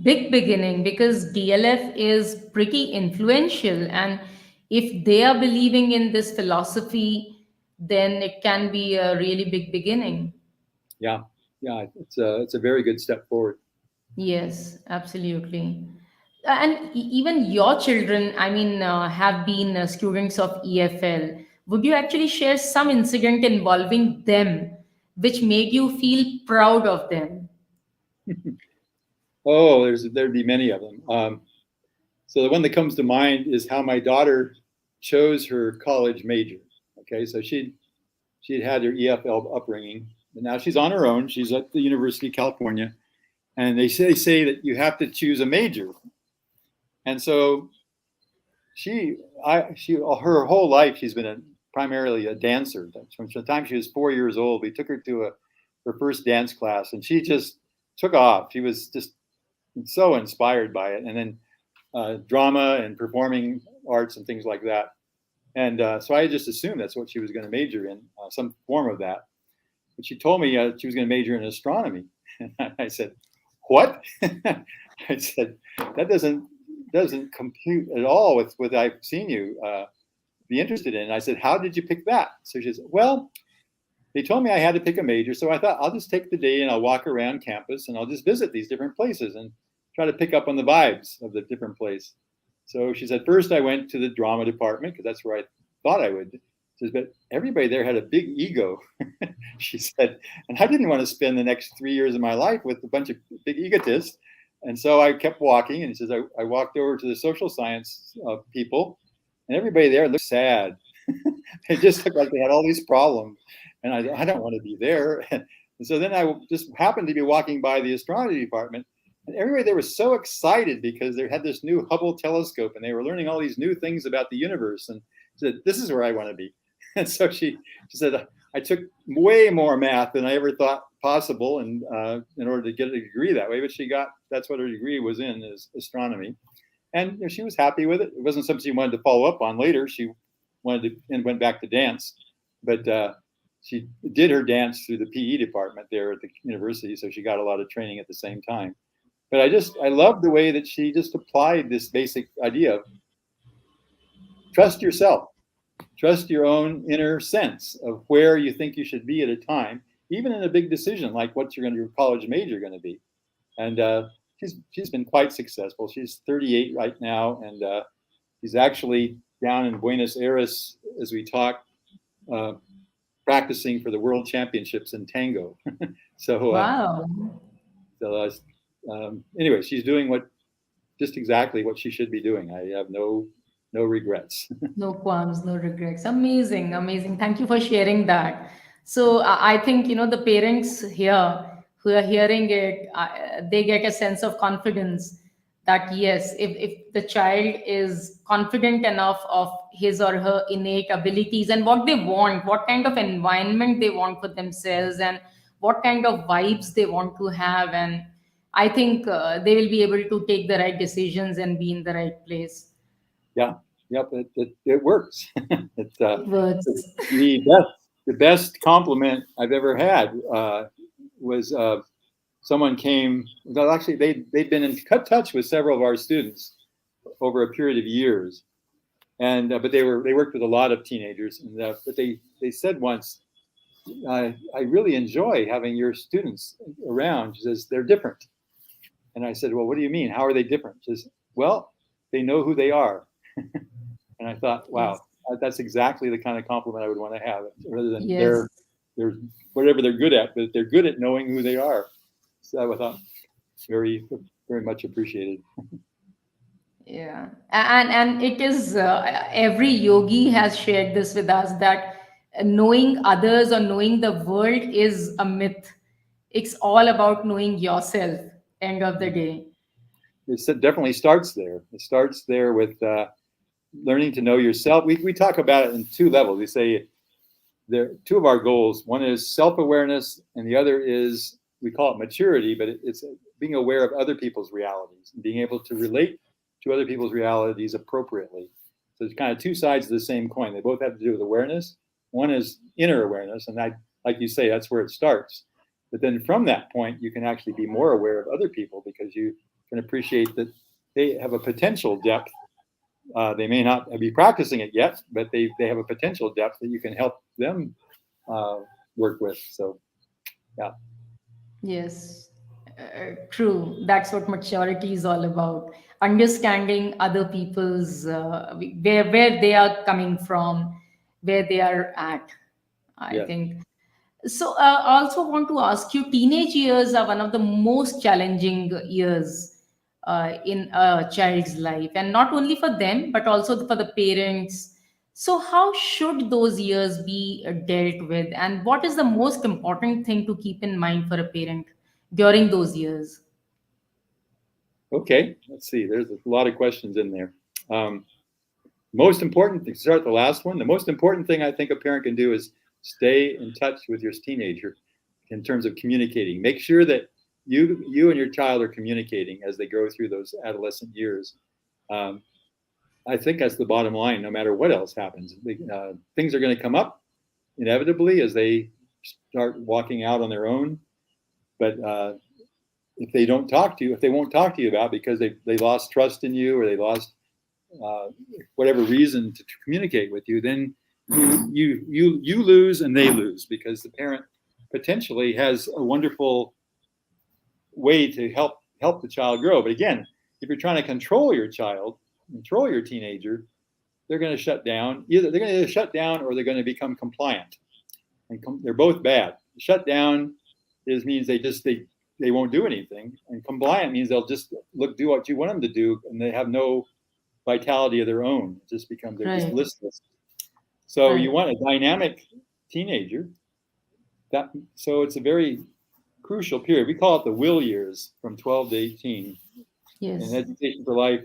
big beginning because DLF is pretty influential. And if they are believing in this philosophy, then it can be a really big beginning. Yeah, yeah, it's a very good step forward. Yes, absolutely. And even your children, I mean, have been students of EFL. Would you actually share some incident involving them which made you feel proud of them? Oh, there'd be many of them. So the one that comes to mind is how my daughter chose her college major. Okay, so she'd had her EFL upbringing, but now she's on her own. She's at the University of California, and they say that you have to choose a major. And so her whole life she's been primarily a dancer. From the time she was 4 years old, we took her to her first dance class, and she just took off. She was just so inspired by it, and then drama and performing arts and things like that. And so I just assumed that's what she was going to major in, some form of that. But she told me she was going to major in astronomy, and I said, "What?" I said, "That doesn't compute at all with what I've seen you be interested in." And I said, "How did you pick that?" So she said, "Well, they told me I had to pick a major, so I thought I'll just take the day and I'll walk around campus and I'll just visit these different places and try to pick up on the vibes of the different place." So she said, "First I went to the drama department because that's where I thought I would." She says, "But everybody there had a big ego." She said, "And I didn't want to spend the next 3 years of my life with a bunch of big egotists." And so I kept walking, and he says, I walked over to the social science people, and everybody there looked sad. They just looked like they had all these problems. And I don't want to be there. And so then I just happened to be walking by the astronomy department, and everybody there was so excited because they had this new Hubble telescope and they were learning all these new things about the universe. And she said, "This is where I want to be." And so she said, "I took way more math than I ever thought possible, and in order to get a degree that way." But that's what her degree was in, is astronomy. And she was happy with it. It wasn't something she wanted to follow up on later. She wanted to and went back to dance, but she did her dance through the PE department there at the university, so she got a lot of training at the same time. But I love the way that she just applied this basic idea of trust yourself, trust your own inner sense of where you think you should be at a time, even in a big decision like what your college major going to be. And she's been quite successful. She's 38 right now, and she's actually down in Buenos Aires as we talk, practicing for the World Championships in tango. So, Wow. anyway, she's doing just exactly what she should be doing. I have no regrets. No qualms, no regrets. Amazing, amazing. Thank you for sharing that. So I think the parents here who are hearing it, they get a sense of confidence that yes, if the child is confident enough of his or her innate abilities and what they want, what kind of environment they want for themselves, and what kind of vibes they want to have, and I think they will be able to take the right decisions and be in the right place. Yeah, yep, it works. It's It works. the best compliment I've ever had was someone came. Well, actually, they'd been in touch with several of our students over a period of years, and but they worked with a lot of teenagers, and but they said once, "I really enjoy having your students around." She says, "They're different," and I said, "Well, what do you mean? How are they different?" She says, "Well, they know who they are." And I thought, wow, Yes. that's exactly the kind of compliment I would want to have, rather than Yes. they're whatever they're good at, but they're good at knowing who they are. So I thought very very much appreciated. Yeah. And it is every yogi has shared this with us that knowing others or knowing the world is a myth. It's all about knowing yourself. End of the day. It definitely starts there. It starts there with learning to know yourself. We talk about it in two levels. We say there two of our goals. One is self-awareness, and the other is, we call it maturity, but it's being aware of other people's realities and being able to relate to other people's realities appropriately. So it's kind of two sides of the same coin. They both have to do with awareness. One is inner awareness, and like you say, that's where it starts. But then from that point, you can actually be more aware of other people because you can appreciate that they have a potential depth. They may not be practicing it yet, but they have a potential depth that you can help them work with. So, yeah. Yes, true. That's what maturity is all about. Understanding other people's where they are coming from, where they are at. I Yes. think so. I also want to ask you: teenage years are one of the most challenging years in a child's life, and not only for them but also for the parents. So, how should those years be dealt with, and what is the most important thing to keep in mind for a parent during those years? Okay. Let's see. There's a lot of questions in there. Um, Most important thing, start the last one. The most important thing I think a parent can do is stay in touch with your teenager in terms of communicating. Make sure that you and your child are communicating as they go through those adolescent years. Um, I think that's the bottom line. No matter what else happens, things are going to come up inevitably as they start walking out on their own. But if they don't talk to you, if they won't talk to you about it because they lost trust in you or they lost uh, whatever reason to communicate with you, then you lose and they lose because the parent potentially has a wonderful way to help the child grow. But again, if you're trying to control your child, control your teenager, they're going to shut down. Either they're going to shut down or they're going to become compliant, and they're both bad. Shut down means they won't do anything, and compliant means they'll just do what you want them to do, and they have no vitality of their own. It just becomes they're just Right, listless. So you right. want a dynamic teenager. So it's a very crucial period. We call it the will years from 12 to 18. In Yes, Education for Life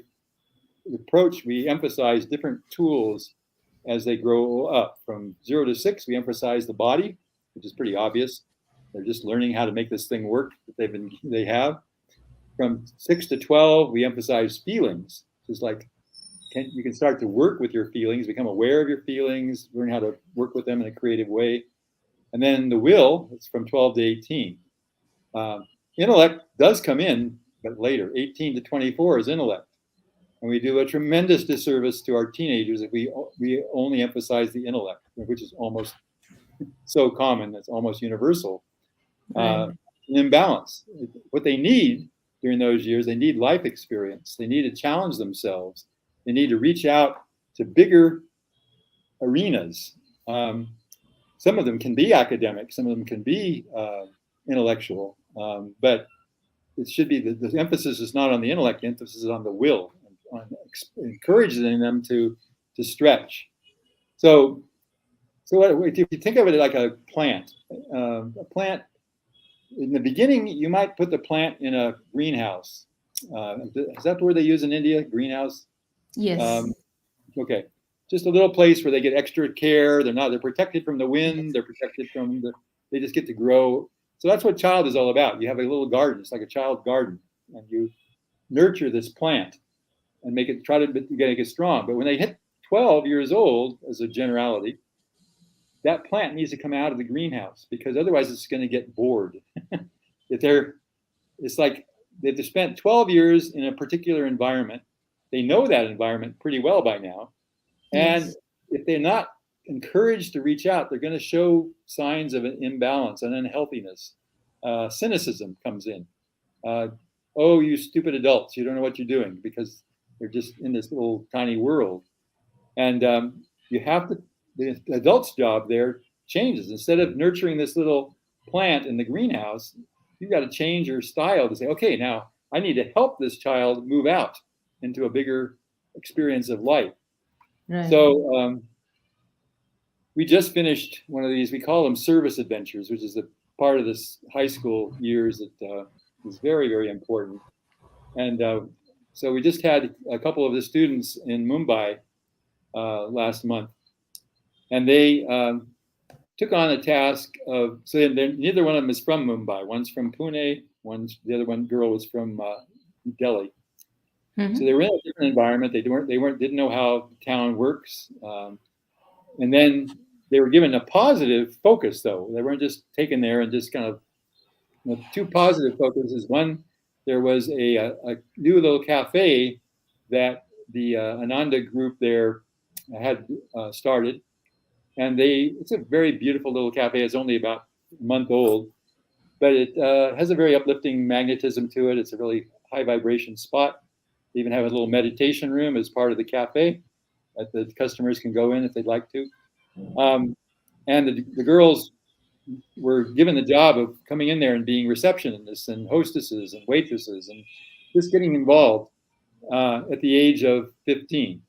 approach, we emphasize different tools as they grow up. From 0 to 6, we emphasize the body, which is pretty obvious. They're just learning how to make this thing work that they have. From 6 to 12, we emphasize feelings, which is like you can start to work with your feelings, become aware of your feelings, learn how to work with them in a creative way. And then the will, it's from 12 to 18. Intellect does come in, but later. 18 to 24 is intellect. And we do a tremendous disservice to our teenagers if we only emphasize the intellect, which is almost so common, it's almost universal. right, An imbalance. What they need during those years, they need life experience. They need to challenge themselves. They need to reach out to bigger arenas. Some of them can be academic, some of them can be intellectual, but it should be the emphasis is not on the intellect, the emphasis is on the will, on encouraging them to stretch. So, if you think of it like a plant in the beginning, you might put the plant in a greenhouse. Is that the word they use in India? Greenhouse. yes, Um, okay, just a little place where they get extra care. They're protected from the wind. They're protected from they just get to grow. So that's what child is all about. You have a little garden. It's like a child garden, and you nurture this plant and try to make it strong. But when they hit 12 years old, as a generality, that plant needs to come out of the greenhouse because otherwise it's going to get bored. If it's like they've spent 12 years in a particular environment. They know that environment pretty well by now. And yes, if they're not encouraged to reach out, they're going to show signs of an imbalance and unhealthiness. Cynicism comes in. Uh, oh, you stupid adults, you don't know what you're doing because they're just in this little tiny world. And you have to, the adult's job there changes. Instead of nurturing this little plant in the greenhouse, you've got to change your style to say, okay, now I need to help this child move out into a bigger experience of life. right. So we just finished one of these. We call them service adventures, which is a part of this high school years that is very, very important. And so we just had a couple of the students in Mumbai last month, and took on the task of, so neither one of them is from Mumbai. One's from Pune, the other one girl was from Delhi. So they were in a different environment. They didn't know how the town works. And then they were given a positive focus, though. They weren't just taken there and just kind of, two positive focuses. One, there was a new little cafe that the Ananda group there had started. And it's a very beautiful little cafe. It's only about a month old, but it has a very uplifting magnetism to it. It's a really high vibration spot. They even have a little meditation room as part of the cafe that the customers can go in if they'd like to. And the girls were given the job of coming in there and being receptionists and hostesses and waitresses and just getting involved at the age of 15.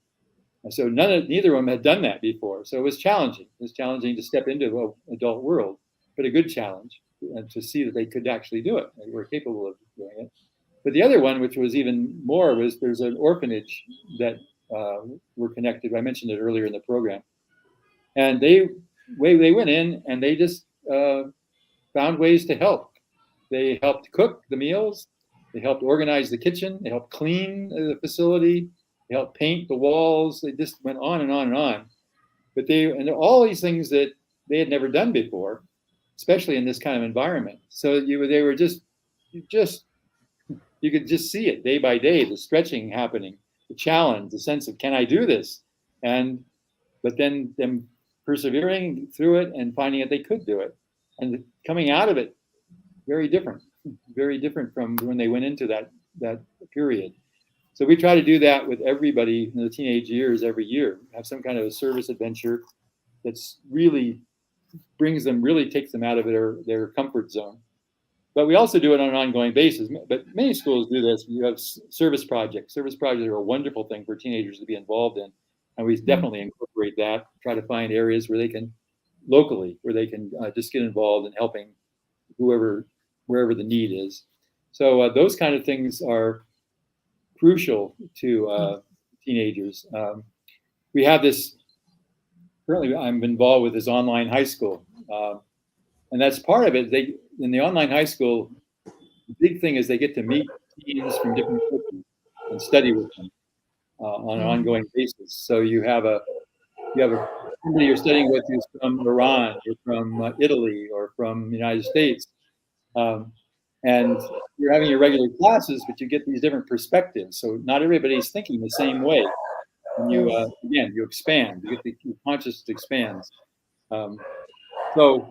So neither of them had done that before. So it was challenging. It was challenging to step into the adult world, but a good challenge, and to see that they could actually do it. They were capable of doing it. But the other one, which was even more, was there's an orphanage that were connected. I mentioned it earlier in the program. And they went in and they just found ways to help. They helped cook the meals. They helped organize the kitchen. They helped clean the facility. They helped paint the walls. They just went on and on and on. But and all these things that they had never done before, especially in this kind of environment. So you could just see it day by day, the stretching happening, the challenge, the sense of, can I do this? But then them persevering through it and finding that they could do it, and coming out of it very different from when they went into that period. So we try to do that with everybody in the teenage years every year. Have some kind of a service adventure that's really takes them out of their comfort zone. But we also do it on an ongoing basis. But many schools do this. You have service projects. Service projects are a wonderful thing for teenagers to be involved in. And we definitely incorporate that, try to find areas where they can just get involved in helping wherever the need is. So those kind of things are crucial to teenagers. We have this, currently I'm involved with this online high school. And that's part of it. In the online high school, the big thing is they get to meet teens from different countries and study with them on an ongoing basis. So you have somebody you're studying with who's from Iran or from Italy or from the United States. And you're having your regular classes, but you get these different perspectives. So not everybody's thinking the same way. And you expand. Your consciousness expands. So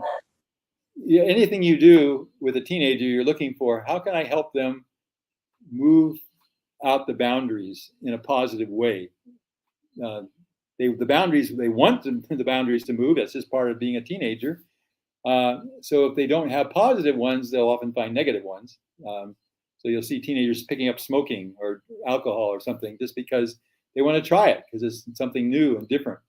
anything you do with a teenager, you're looking for, how can I help them move out the boundaries in a positive way? The boundaries, they want the boundaries to move. That's just part of being a teenager. So if they don't have positive ones, they'll often find negative ones. So you'll see teenagers picking up smoking or alcohol or something just because they want to try it, because it's something new and different.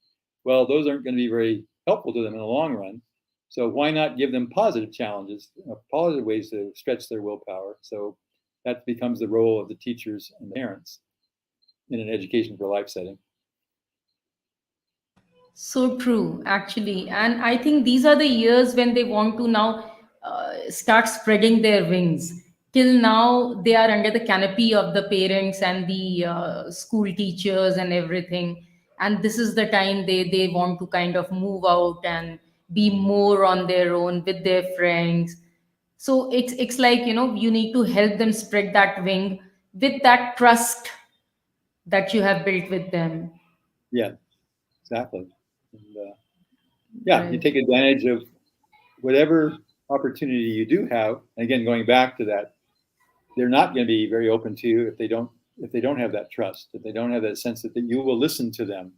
Well, those aren't going to be very helpful to them in the long run. So why not give them positive challenges, positive ways to stretch their willpower? So that becomes the role of the teachers and the parents in an education for life setting. So true, actually. And I think these are the years when they want to now start spreading their wings. Till now, they are under the canopy of the parents and the school teachers and everything. And this is the time they want to kind of move out and be more on their own with their friends. So it's like, you need to help them spread that wing with that trust that you have built with them. Yeah, exactly. And, you Right. take advantage of whatever opportunity you do have. And again, going back to that, they're not going to be very open to you if they don't have that trust, if they don't have that sense that you will listen to them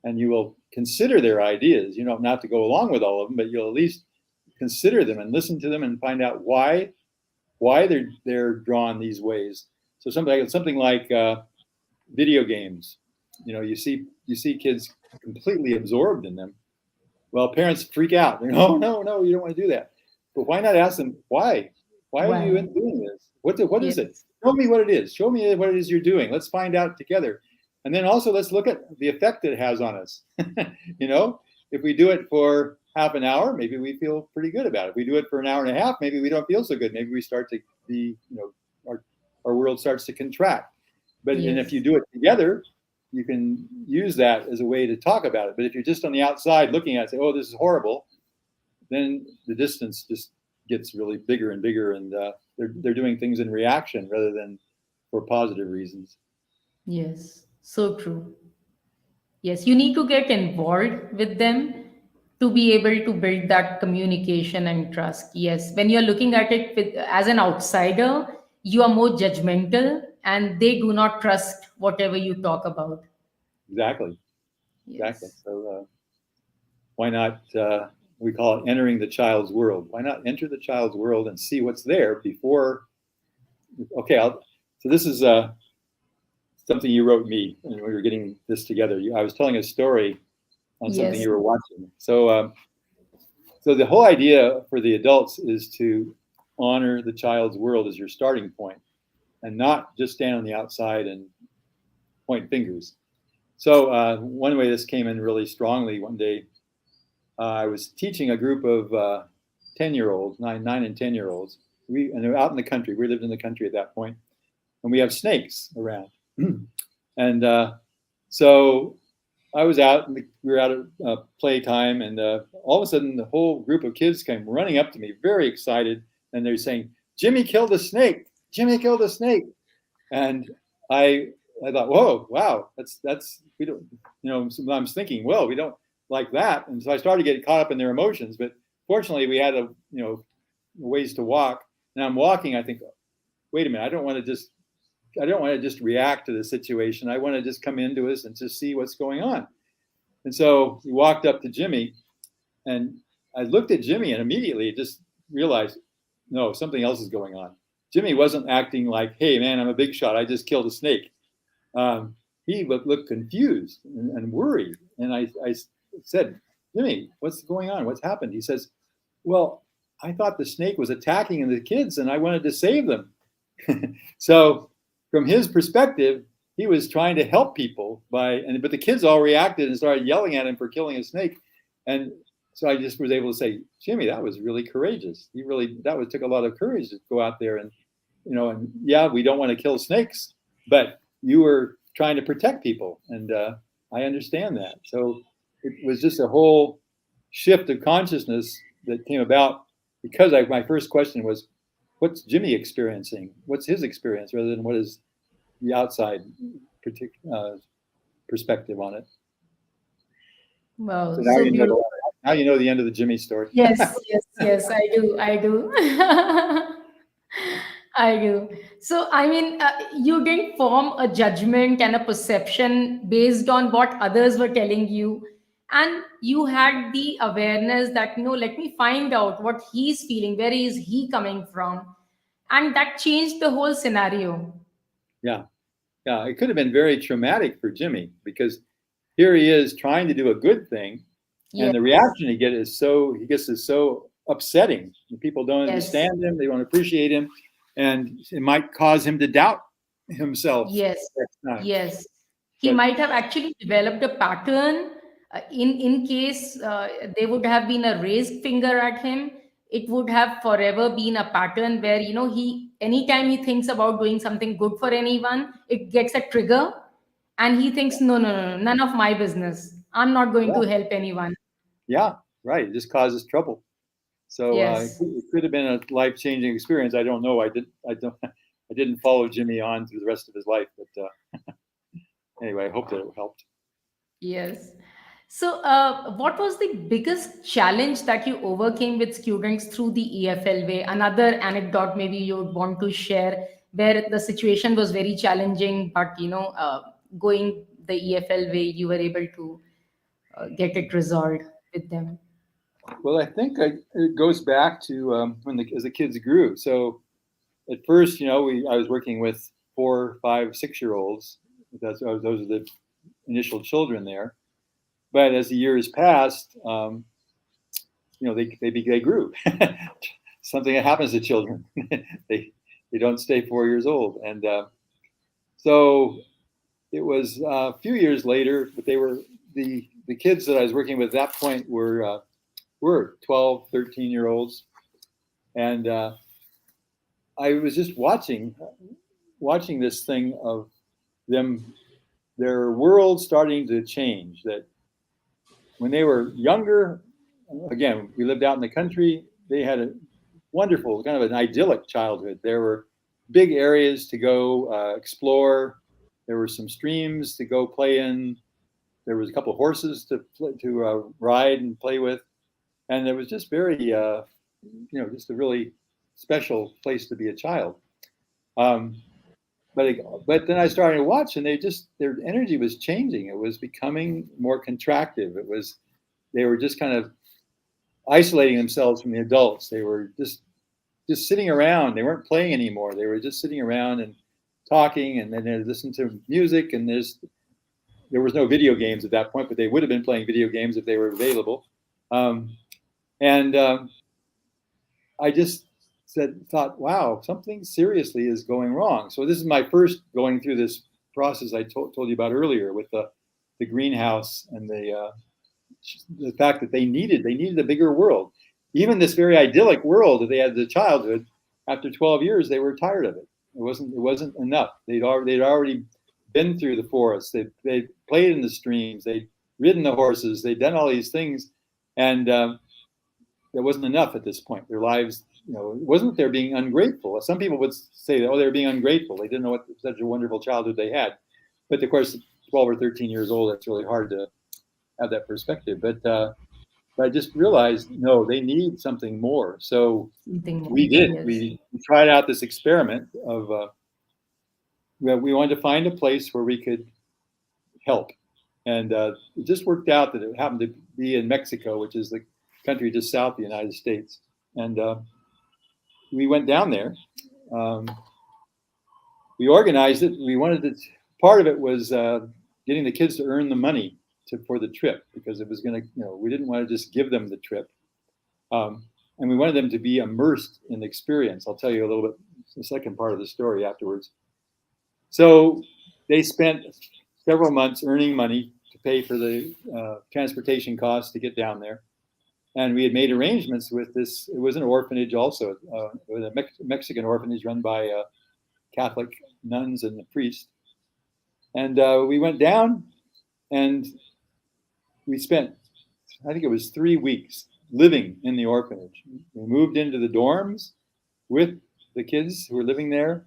and you will consider their ideas. Not to go along with all of them, but you'll at least consider them and listen to them and find out why they're drawn these ways. So something like video games. You see kids completely absorbed in them. Well, parents freak out. They're, oh, no, you don't want to do that. But why not ask them, why? Why are you doing this? What is it? Show me what it is. Show me what it is you're doing. Let's find out together. And then also let's look at the effect it has on us. If we do it for half an hour, maybe we feel pretty good about it. If we do it for an hour and a half, maybe we don't feel so good. Maybe we start to be, our world starts to contract. But and if Yes. you do it together, you can use that as a way to talk about it. But if you're just on the outside looking at it, say, oh, this is horrible, then the distance just gets really bigger and bigger, and they're doing things in reaction rather than for positive reasons. Yes. So true. Yes, you need to get involved with them to be able to build that communication and trust. Yes, when you're looking at it as an outsider, you are more judgmental and they do not trust whatever you talk about. Exactly, exactly. Yes. So why not? We call it entering the child's world. Why not enter the child's world and see what's there before? Okay, so this is something you wrote me, and we were getting this together. I was telling a story on something Yes. you were watching. So the whole idea for the adults is to honor the child's world as your starting point, and not just stand on the outside and point fingers. So one way this came in really strongly one day, I was teaching a group of 10-year-olds, 9 and 10-year-olds. And they're out in the country. We lived in the country at that point, and we have snakes around. And so I was out, and we were out at playtime, and all of a sudden, the whole group of kids came running up to me, very excited, and they're saying, "Jimmy killed a snake! Jimmy killed a snake!" And I, I thought, "Whoa, wow, that's we don't, So I was thinking, well, we don't like that," and so I started getting caught up in their emotions. But fortunately, we had ways to walk, and I'm walking. I think, wait a minute, I don't want to just react to the situation. I want to just come into this and just see what's going on. And so we walked up to Jimmy, and I looked at Jimmy and immediately just realized, no, something else is going on. Jimmy wasn't acting like, hey, man, I'm a big shot. I just killed a snake. He looked confused and worried. And I said, Jimmy, what's going on? What's happened? He says, well, I thought the snake was attacking the kids and I wanted to save them. So from his perspective, he was trying to help people but the kids all reacted and started yelling at him for killing a snake. And so I just was able to say, Jimmy, that was really courageous. Took a lot of courage to go out there and yeah, we don't want to kill snakes, but you were trying to protect people. And I understand that. So it was just a whole shift of consciousness that came about because my first question was, what's Jimmy experiencing? What's his experience rather than what is the outside perspective on it? So Wow, now so you know. beautiful. Now you know the end of the Jimmy story. Yes, yes, yes, I do. I do. I do. So, I mean, you didn't form a judgment and a perception based on what others were telling you. And you had the awareness that, no, let me find out what he's feeling, where is he coming from. And that changed the whole scenario. Yeah, yeah. It could have been very traumatic for Jimmy because here he is trying to do a good thing, and Yes, the reaction he gets is so upsetting. People don't yes, understand him, they don't appreciate him, and it might cause him to doubt himself yes, next time. yes. He But might have actually developed a pattern. In case they would have been a raised finger at him, it would have forever been a pattern where he anytime he thinks about doing something good for anyone, it gets a trigger, and he thinks, no, no, no, no, none of my business. I'm not going yeah, to help anyone. yeah, right. It just causes trouble. So Yes. it could have been a life-changing experience. I don't know. I don't. I didn't follow Jimmy on through the rest of his life, but anyway, I hope that it helped. Yes. So, what was the biggest challenge that you overcame with students through the EFL way? Another anecdote maybe you would want to share where the situation was very challenging, but going the EFL way, you were able to get it resolved with them. Well, I think it goes back to as the kids grew. So at first, I was working with 4, 5, 6-year-olds. Those are the initial children there. But as the years passed, they grew. Something that happens to children. they they don't stay 4 years old, and so it was a few years later. But they were the kids that I was working with at that point were were 12, 13-year-olds. And I was just watching this thing of them, their world starting to change. That when they were younger, again, we lived out in the country, they had a wonderful, kind of an idyllic childhood. There were big areas to go explore. There were some streams to go play in. There was a couple of horses to ride and play with. And it was just very, just a really special place to be a child. Um, but then I started to watch, and their energy was changing. It was becoming more contractive. They were just kind of isolating themselves from the adults. They were just sitting around. They weren't playing anymore. They were just sitting around and talking, and then they listened to music. And there was no video games at that point, but they would have been playing video games if they were available. I just thought, wow, something seriously is going wrong. So this is my first going through this process I told you about earlier with the greenhouse and the fact that they needed a bigger world. Even this very idyllic world that they had as a childhood, after 12 years, they were tired of it. It wasn't enough. They'd already been through the forest. They played in the streams. They'd ridden the horses. They'd done all these things, and that wasn't enough at this point. Their lives, it wasn't they're being ungrateful. Some people would say that, they're being ungrateful. They didn't know what such a wonderful childhood they had. But of course, 12 or 13 years old, it's really hard to have that perspective. But I just realized, no, they need something more. So we did. Yes. We tried out this experiment of we wanted to find a place where we could help. And it just worked out that it happened to be in Mexico, which is the country just south of the United States. And we went down there. We organized it. We wanted to, part of it was getting the kids to earn the money for the trip, because it was going to, we didn't want to just give them the trip. And we wanted them to be immersed in the experience. I'll tell you a little bit, the second part of the story afterwards. So they spent several months earning money to pay for the transportation costs to get down there. And we had made arrangements with this. It was an orphanage also. It was a Mexican orphanage run by Catholic nuns and a priest. And we went down, and we spent, I think it was 3 weeks living in the orphanage. We moved into the dorms with the kids who were living there.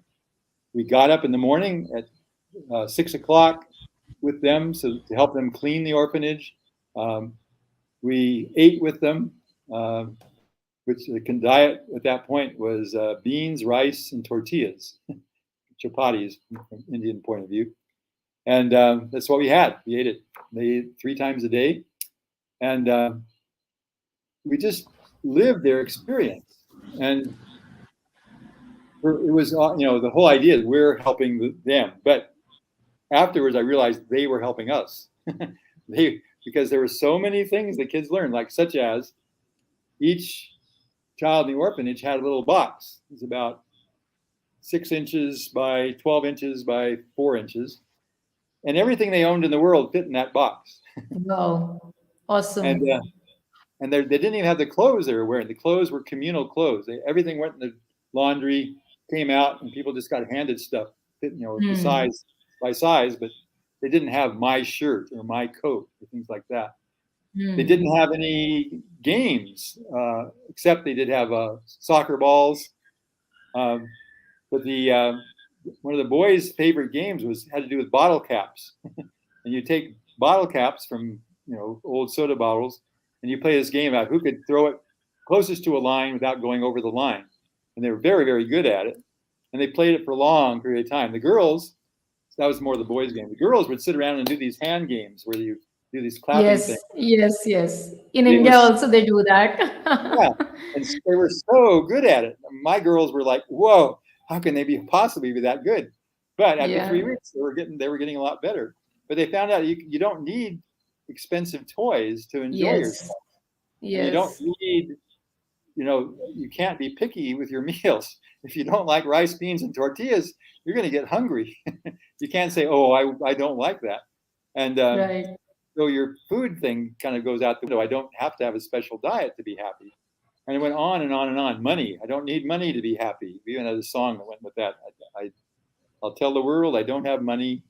We got up in the morning at 6 o'clock with them to help them clean the orphanage. We ate with them, which the diet at that point was beans, rice, and tortillas, chapatis from Indian point of view. And that's what we had. We ate it. They ate 3 times a day. And we just lived their experience. And it was, the whole idea is we're helping them. But afterwards, I realized they were helping us. Because there were so many things the kids learned, like such as each child in the orphanage had a little box. It was about 6 inches by 12 inches by 4 inches. And everything they owned in the world fit in that box. Wow. Awesome. And they didn't even have the clothes they were wearing. The clothes were communal clothes. Everything went in the laundry, came out, and people just got handed stuff, the size by size, but they didn't have my shirt or my coat or things like that. They didn't have any games, except they did have soccer balls. But one of the boys' favorite games had to do with bottle caps. And you take bottle caps from old soda bottles, and you play this game about who could throw it closest to a line without going over the line. And they were very, very good at it. And they played it for a long period of time. The girls, that was more the boys' game. The girls would sit around and do these hand games where you do these clapping things. Yes. In India also they do that. Yeah, and they were so good at it. My girls were like, "Whoa, how can they possibly be that good?" But after 3 weeks, they were getting a lot better. But they found out you don't need expensive toys to enjoy yourself. Yes. You don't need, you can't be picky with your meals. If you don't like rice, beans, and tortillas, you're going to get hungry. You can't say, "Oh, I don't like that." And right. so your food thing kind of goes out the window. I don't have to have a special diet to be happy. And it went on and on and on. Money. I don't need money to be happy. We even had a song that went with that. I'll tell the world I don't have money,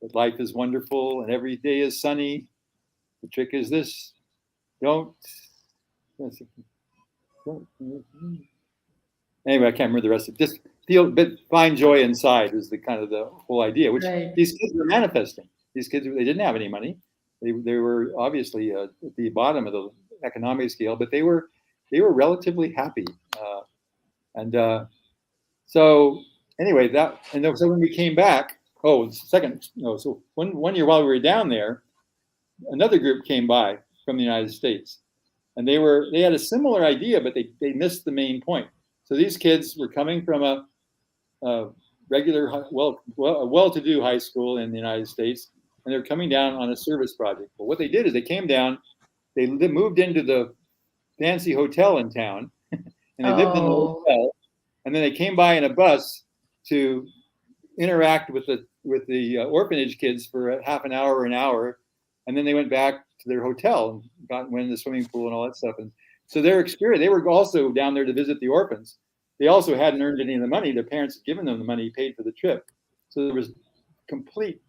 but life is wonderful and every day is sunny. The trick is this: don't. Anyway, I can't remember the rest of it. Just feel, but find joy inside is the kind of the whole idea, which Right. these kids were manifesting. These kids, they didn't have any money. They were obviously at the bottom of the economic scale, but they were relatively happy. And so anyway, that and then, so when we came back, oh, second, no, so one year while we were down there, another group came by from the United States, and they had a similar idea, but they missed the main point. So these kids were coming from a regular, well-to-do high school in the United States, and they're coming down on a service project. But what they did is they came down, they moved into the fancy hotel in town, and they lived in the Oh, hotel, and then they came by in a bus to interact with the orphanage kids for a half an hour or an hour, and then they went back to their hotel and went in the swimming pool and all that stuff. And so their experience, they were also down there to visit the orphans. They also hadn't earned any of the money. Their parents had given them the money, paid for the trip. So complete,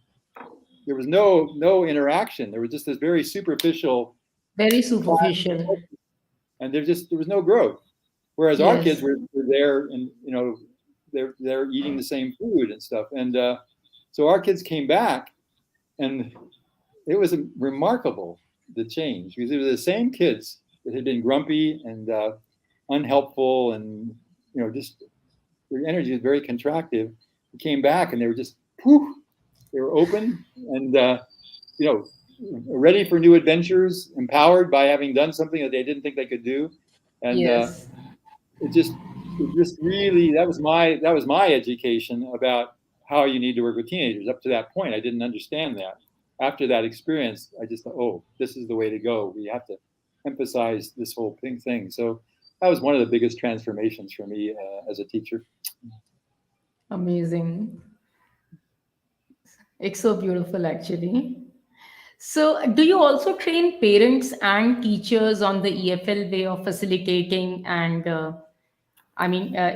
there was no interaction. There was just this very superficial, very superficial. and there was no growth. Whereas our kids Yes. were there, and they're eating the same food and stuff. And so our kids came back, and it was remarkable, the change, because it was the same kids that had been grumpy and unhelpful, and just their energy was very contractive. They came back and they were just poof, they were open and you know ready for new adventures, empowered by having done something that they didn't think they could do. And Yes. it just really, that was my education about how you need to work with teenagers. Up to that point, I didn't understand that. After that experience, I just thought, oh, this is the way to go. We have to emphasize this whole thing. So that was one of the biggest transformations for me as a teacher. Amazing. It's so beautiful, actually. So, do you also train parents and teachers on the EFL way of facilitating? And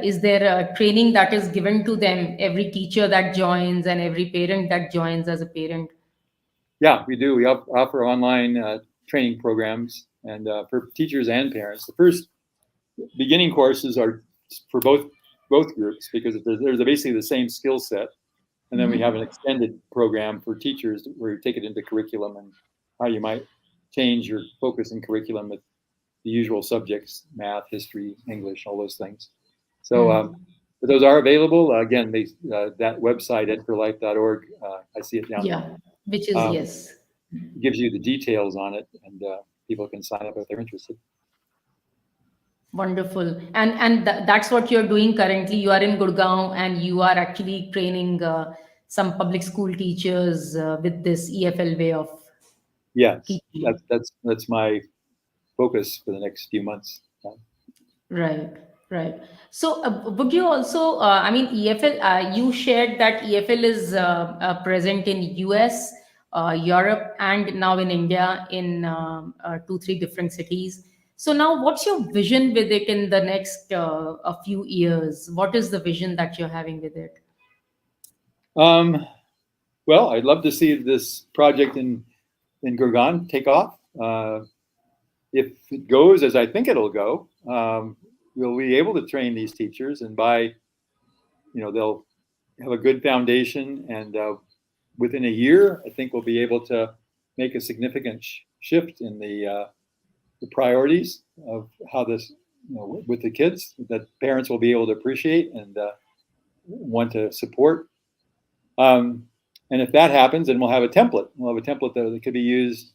is there a training that is given to them, every teacher that joins and every parent that joins as a parent? Yeah, we do. We offer online training programs, and for teachers and parents. The first beginning courses are for both groups, because there's basically the same skill set. And then we have an Mhm. extended program for teachers where you take it into curriculum and how you might change your focus in curriculum with the usual subjects: math, history, English, all those things. So Hmm. but those are available. Again, that website, edforlife.org, I see it down there. Yeah, which is Um, yes. gives you the details on it, and people can sign up if they're interested. Wonderful. And that's what you're doing currently. You are in Gurgaon and you are actually training some public school teachers with this EFL way of Yes, teaching. that's my focus for the next few months. Right, right. So, would you also, EFL, you shared that EFL is present in US, Europe, and now in India in two, three different cities. So, now what's your vision with it in the next a few years? What is the vision that you're having with it? Um, well, I'd love to see this project in Gurgaon take off. If it goes as I think it'll go, we'll be able to train these teachers, and they'll have a good foundation, and within a year, I think we'll be able to make a significant shift in the priorities of how this, with the kids, that parents will be able to appreciate and want to support. Um, and if that happens, then we'll have a template. We'll have a template that could be used,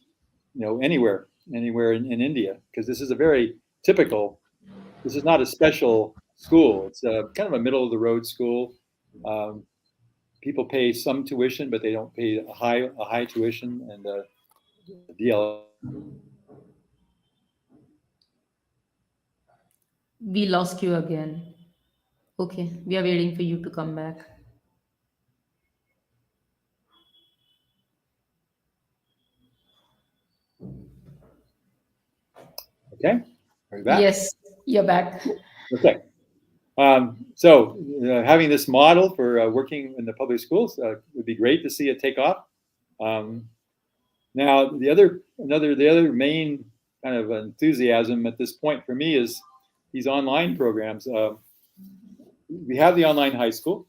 anywhere in India, because this is a very typical. This is not a special school. It's kind of a middle of the road school. Um, People pay some tuition, but they don't pay a high tuition, and DL. We lost you again. Okay, we are waiting for you to come back. Okay, are you back? Yes, you're back. Okay. So having this model for working in the public schools would be great to see it take off. Um, Now, the other main kind of enthusiasm at this point for me is these online programs. We have the online high school.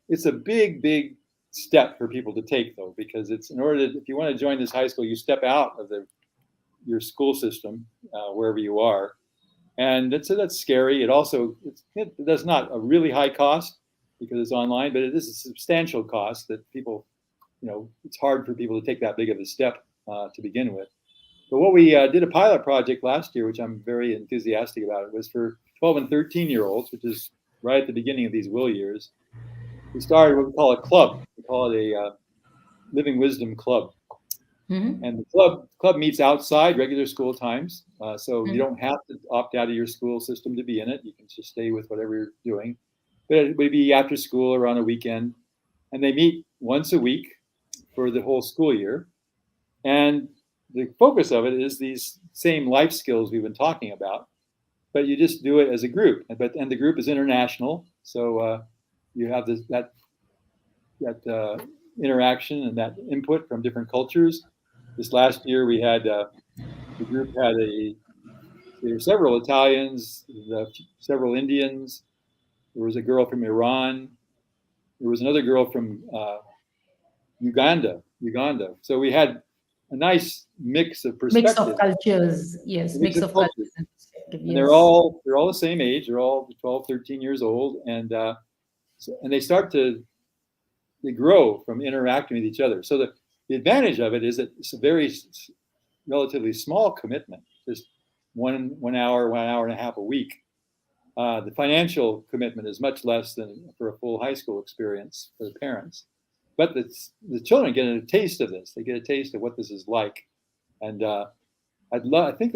It's a big step for people to take, though, because it's in order to, if you want to join this high school, you step out of your school system wherever you are, and that's scary. It does not a really high cost because it's online, but it is a substantial cost that people, it's hard for people to take that big of a step to begin with. But what we did a pilot project last year, which I'm very enthusiastic about, it was for 12 and 13-year-olds, which is right at the beginning of these will years. We started what we call a club. We call it a Living Wisdom Club. Mhm. And the club meets outside regular school times. So you Mhm. don't have to opt out of your school system to be in it. You can just stay with whatever you're doing. But it would be after school or on a weekend. And they meet once a week for the whole school year. And the focus of it is these same life skills we've been talking about, but you just do it as a group. And the group is international, so you have that interaction and that input from different cultures. This last year, we had the group had there were several Italians, several Indians. There was a girl from Iran. There was another girl from Uganda. So we had a nice mix of Mix of perspectives, cultures. a Yes, mix mix of of cultures. cultures and perspective. And Yes. they're all the same age. They're all 12, 13 years old, and and they start to they grow from interacting with each other. So the advantage of it is that it's a very relatively small commitment, just one hour, 1 hour and a half a week. The financial commitment is much less than for a full high school experience for the parents. But the children get a taste of this. They get a taste of what this is like, and I'd love. I think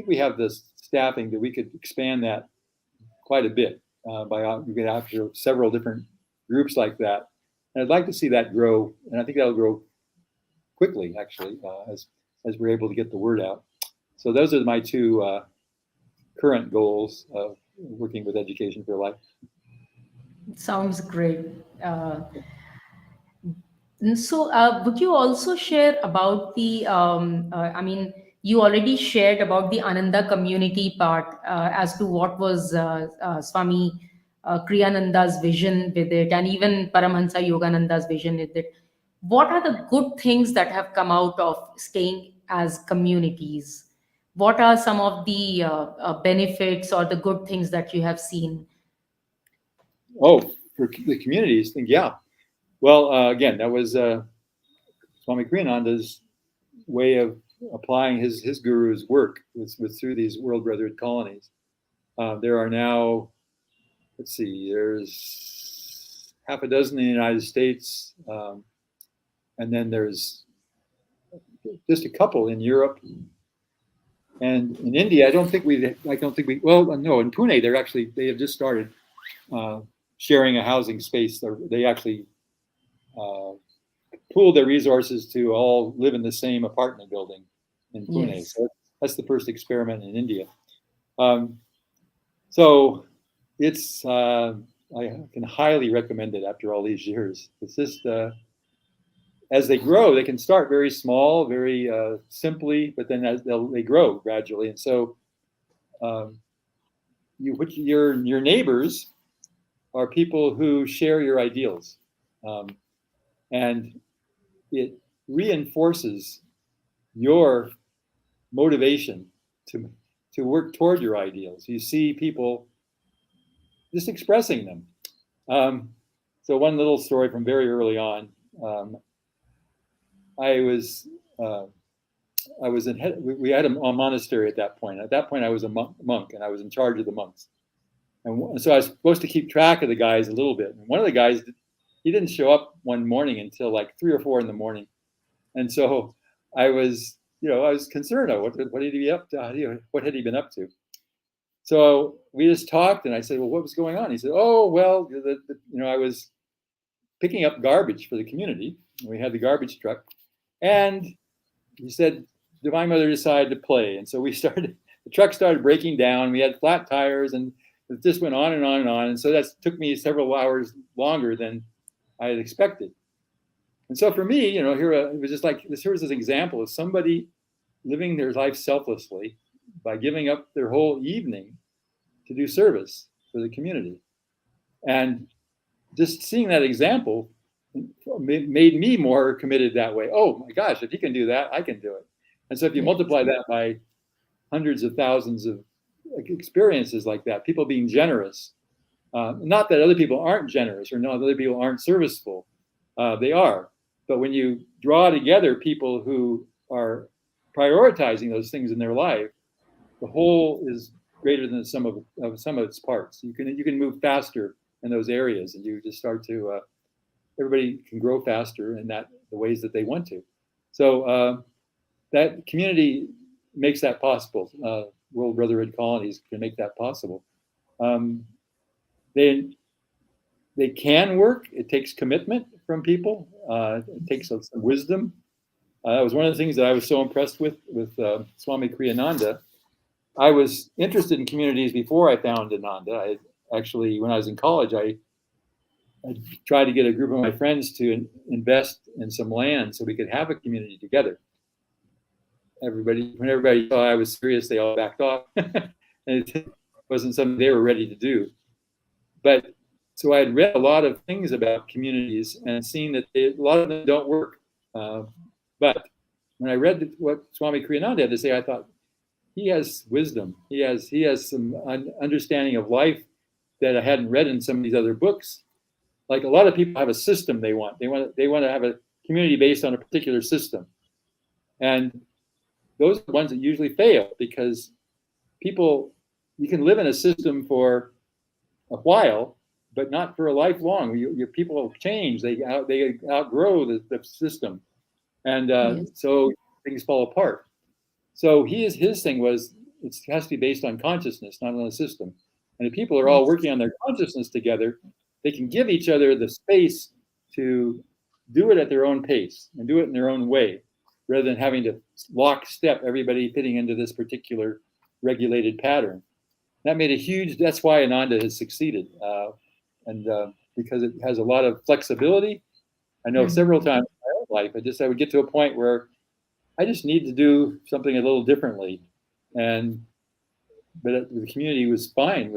we have this staffing that we could expand that quite a bit by you could have several different groups like that. And I'd like to see that grow, and I think that'll grow quickly actually as we're able to get the word out. So those are my two current goals of working with Education for Life. Sounds great. Uh, So, would you also share about the, I mean, you already shared about the Ananda community part as to what was Swami Kriyananda's vision with it, and even Paramahansa Yogananda's vision with it. What are the good things that have come out of staying as communities? What are some of the benefits or the good things that you have seen? Oh, for the communities thing, yeah. Well, again, that was Swami Kriyananda's way of applying his guru's work was through these world brotherhood colonies. There are now, let's see, there's half a dozen in the United States, and then there's just a couple in Europe and in India. I don't think we. Well, no, in Pune, they have just started uh, sharing a housing space. They actually uh, pool their resources to all live in the same apartment building in Pune. Yes. So that's the first experiment in India. Um, so it's I can highly recommend it after all these years. It's just as they grow, they can start very small, very simply, but then as they grow gradually. And so um, your neighbors are people who share your ideals, um, and it reinforces your motivation to work toward your ideals. You see people just expressing them. Um, so one little story from very early on. Um, I was uh, I was in we had a monastery at that point. At that point, I was a monk, and I was in charge of the monks. And so I was supposed to keep track of the guys a little bit. And one of the guys, he didn't show up one morning until like 3 or 4 in the morning. And so I was concerned. What had he been up to? What had he been up to? So we just talked, and I said, "Well, what was going on?" He said, "Oh, well, I was picking up garbage for the community. We had the garbage truck, and he said, Divine Mother decided to play, and so we started. the truck started breaking down. We had flat tires, and it just went on and on and on. And so that took me several hours longer than I had expected. And so for me, here it was just like here was this example of somebody living their life selflessly by giving up their whole evening to do service for the community. And just seeing that example made me more committed that way. Oh my gosh, if he can do that, I can do it. And so if you multiply that by hundreds of thousands of experiences like that, people being generous, not that other people aren't generous or not other people aren't serviceful, they are. But when you draw together people who are prioritizing those things in their life, the whole is greater than the sum of its parts. You can move faster in those areas, and you just start to everybody can grow faster in the ways that they want to. So that community makes that possible. World Brotherhood colonies can make that possible. They can work. It takes commitment from people. It takes some wisdom. That was one of the things that I was so impressed with Swami Kriyananda. I was interested in communities before I found Ananda. Actually, when I was in college, I tried to get a group of my friends to invest in some land so we could have a community together. When everybody saw I was serious, they all backed off. And it wasn't something they were ready to do. But so I had read a lot of things about communities and seen that a lot of them don't work. But when I read what Swami Kriyananda had to say, I thought, he has wisdom. He has some understanding of life that I hadn't read in some of these other books. Like a lot of people have a system they want. They want to have a community based on a particular system. And those are the ones that usually fail because you can live in a system for a while, but not for a lifelong. Your people change. They outgrow the system. And so things fall apart. So his thing was it has to be based on consciousness, not on a system. And if people are all working on their consciousness together, they can give each other the space to do it at their own pace and do it in their own way, rather than having to lockstep everybody fitting into this particular regulated pattern. That's why Ananda has succeeded. Because it has a lot of flexibility. I know several times in my own life, I would get to a point where I just need to do something a little differently. But the community was fine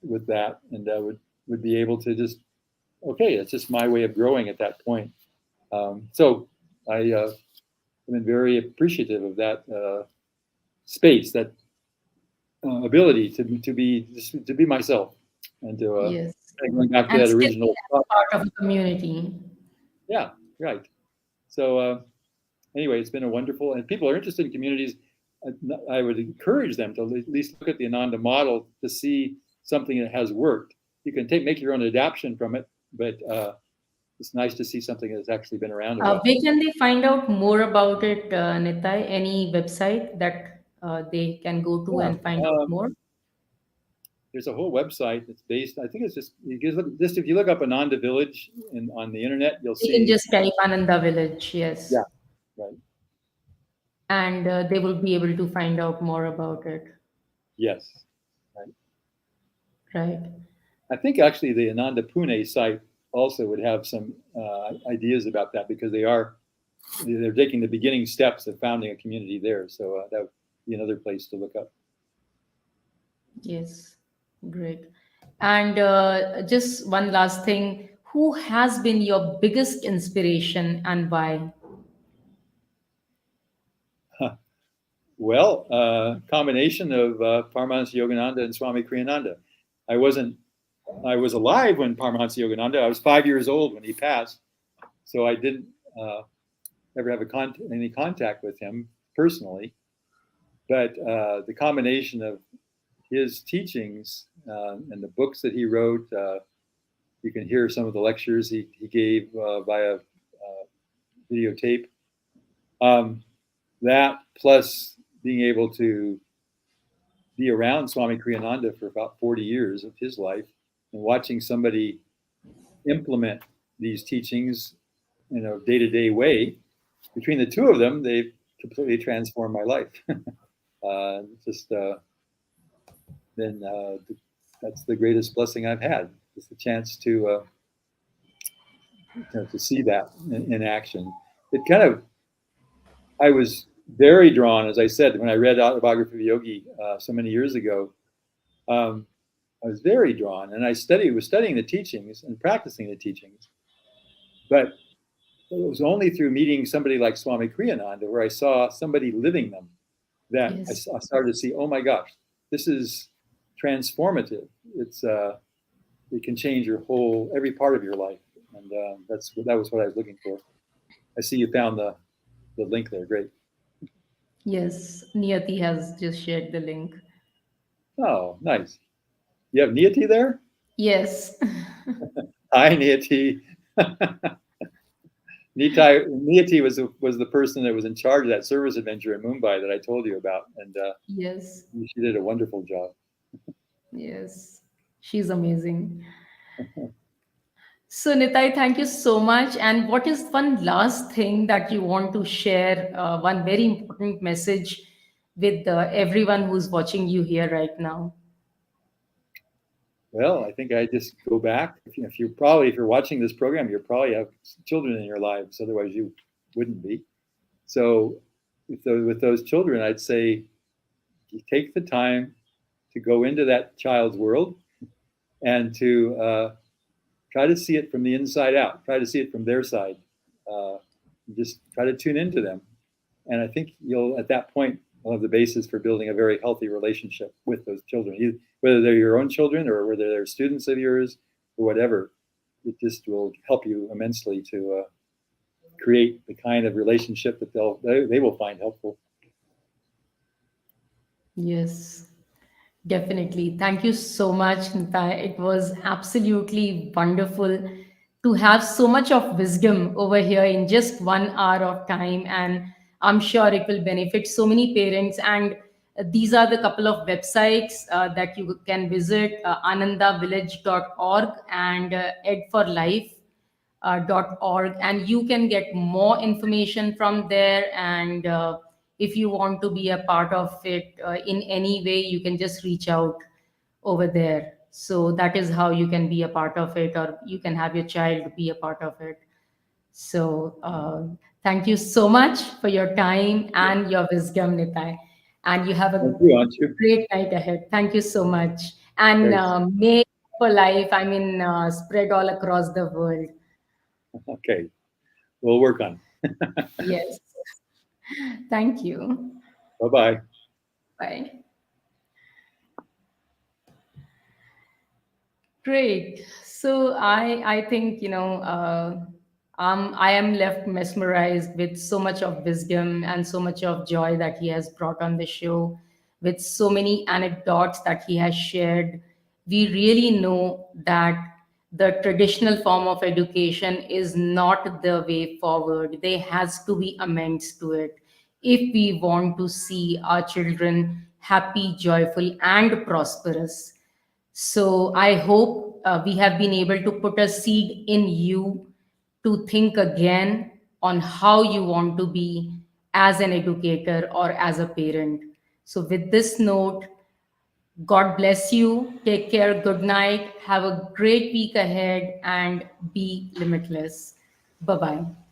with that, and would be able to just, okay, it's just my way of growing at that point. So I've been very appreciative of that space, that ability to be myself, and to going back to that original part of a community. Yeah, right. So anyway, it's been a wonderful, and people are interested in communities. I would encourage them to at least look at the Ananda model to see something that has worked. You can make your own adaptation from it, but it's nice to see something that's actually been around a while. Where can they find out more about it, Nitai? Any website that they can go to and find out more? There's a whole website that's based. I think it's just if you look up Ananda Village on the internet, you'll see. You can just type Ananda Village, yes. Yeah, right. And they will be able to find out more about it. Yes, right. Right. I think actually the Ananda Pune site also would have some ideas about that, because they're taking the beginning steps of founding a community there. So that would be another place to look up. Yes, great. And just one last thing, who has been your biggest inspiration and why? Well, combination of Paramahansa Yogananda and Swami Kriyananda. I was alive when Paramahansa Yogananda. I was 5 years old when he passed, so I didn't ever have any contact with him personally. But the combination of his teachings and the books that he wrote, you can hear some of the lectures he gave via videotape. That plus being able to be around Swami Kriyananda for about 40 years of his life and watching somebody implement these teachings in a day-to-day way, between the two of them, they've completely transformed my life. Just then that's the greatest blessing I've had. Is the chance to see that in action. It kind of I was very drawn, as I said, when I read Autobiography of a Yogi so many years ago. Um, I was very drawn, and I was studying the teachings and practicing the teachings. But it was only through meeting somebody like Swami Kriyananda where I saw somebody living them that I Yes. started to see, oh my gosh, this is transformative. It can change your every part of your life, and that was what I was looking for. I see you found the link there. Great. Yes. Niyati has just shared the link. Oh, nice. You have Niyati there? Yes. Hi, Niyati. Niyati was the person that was in charge of that service adventure in Mumbai that I told you about, and Yes. she did a wonderful job. Yes. She's amazing. So, Nitai, thank you so much. And what is one last thing that you want to share? One very important message with everyone who's watching you here right now. Well, I think I just go back. If you're watching this program, you probably have children in your lives. Otherwise, you wouldn't be. So, with those children, I'd say you take the time to go into that child's world and to try to see it from the inside out. Try to see it from their side. Uh, just try to tune into them, and I think you'll at that point will have the basis for building a very healthy relationship with those children, whether they're your own children or whether they're students of yours or whatever. It just will help you immensely to create the kind of relationship that they will find helpful. Yes. Definitely. Thank you so much, Nita. It was absolutely wonderful to have so much of wisdom over here in just 1 hour of time. And I'm sure it will benefit so many parents. And these are the couple of websites that you can visit, anandavillage.org and ed4life .org, and you can get more information from there. And if you want to be a part of it in any way, you can just reach out over there. So that is how you can be a part of it, or you can have your child be a part of it. So thank you so much for your time and your wisdom, Nitai. And you have Thank a you, Anshu. great night ahead. Thank you so much. And Okay. may for life, I mean, spread all across the world. Okay. We'll work on it. Yes. Thank you. Bye bye. Bye. Great. So I think I am left mesmerized with so much of wisdom and so much of joy that he has brought on the show, with so many anecdotes that he has shared. We really know that the traditional form of education is not the way forward. There has to be amends to it if we want to see our children happy, joyful, and prosperous. So I hope we have been able to put a seed in you to think again on how you want to be as an educator or as a parent. So, with this note, God bless you. Take care. Good night. Have a great week ahead and be limitless. Bye bye.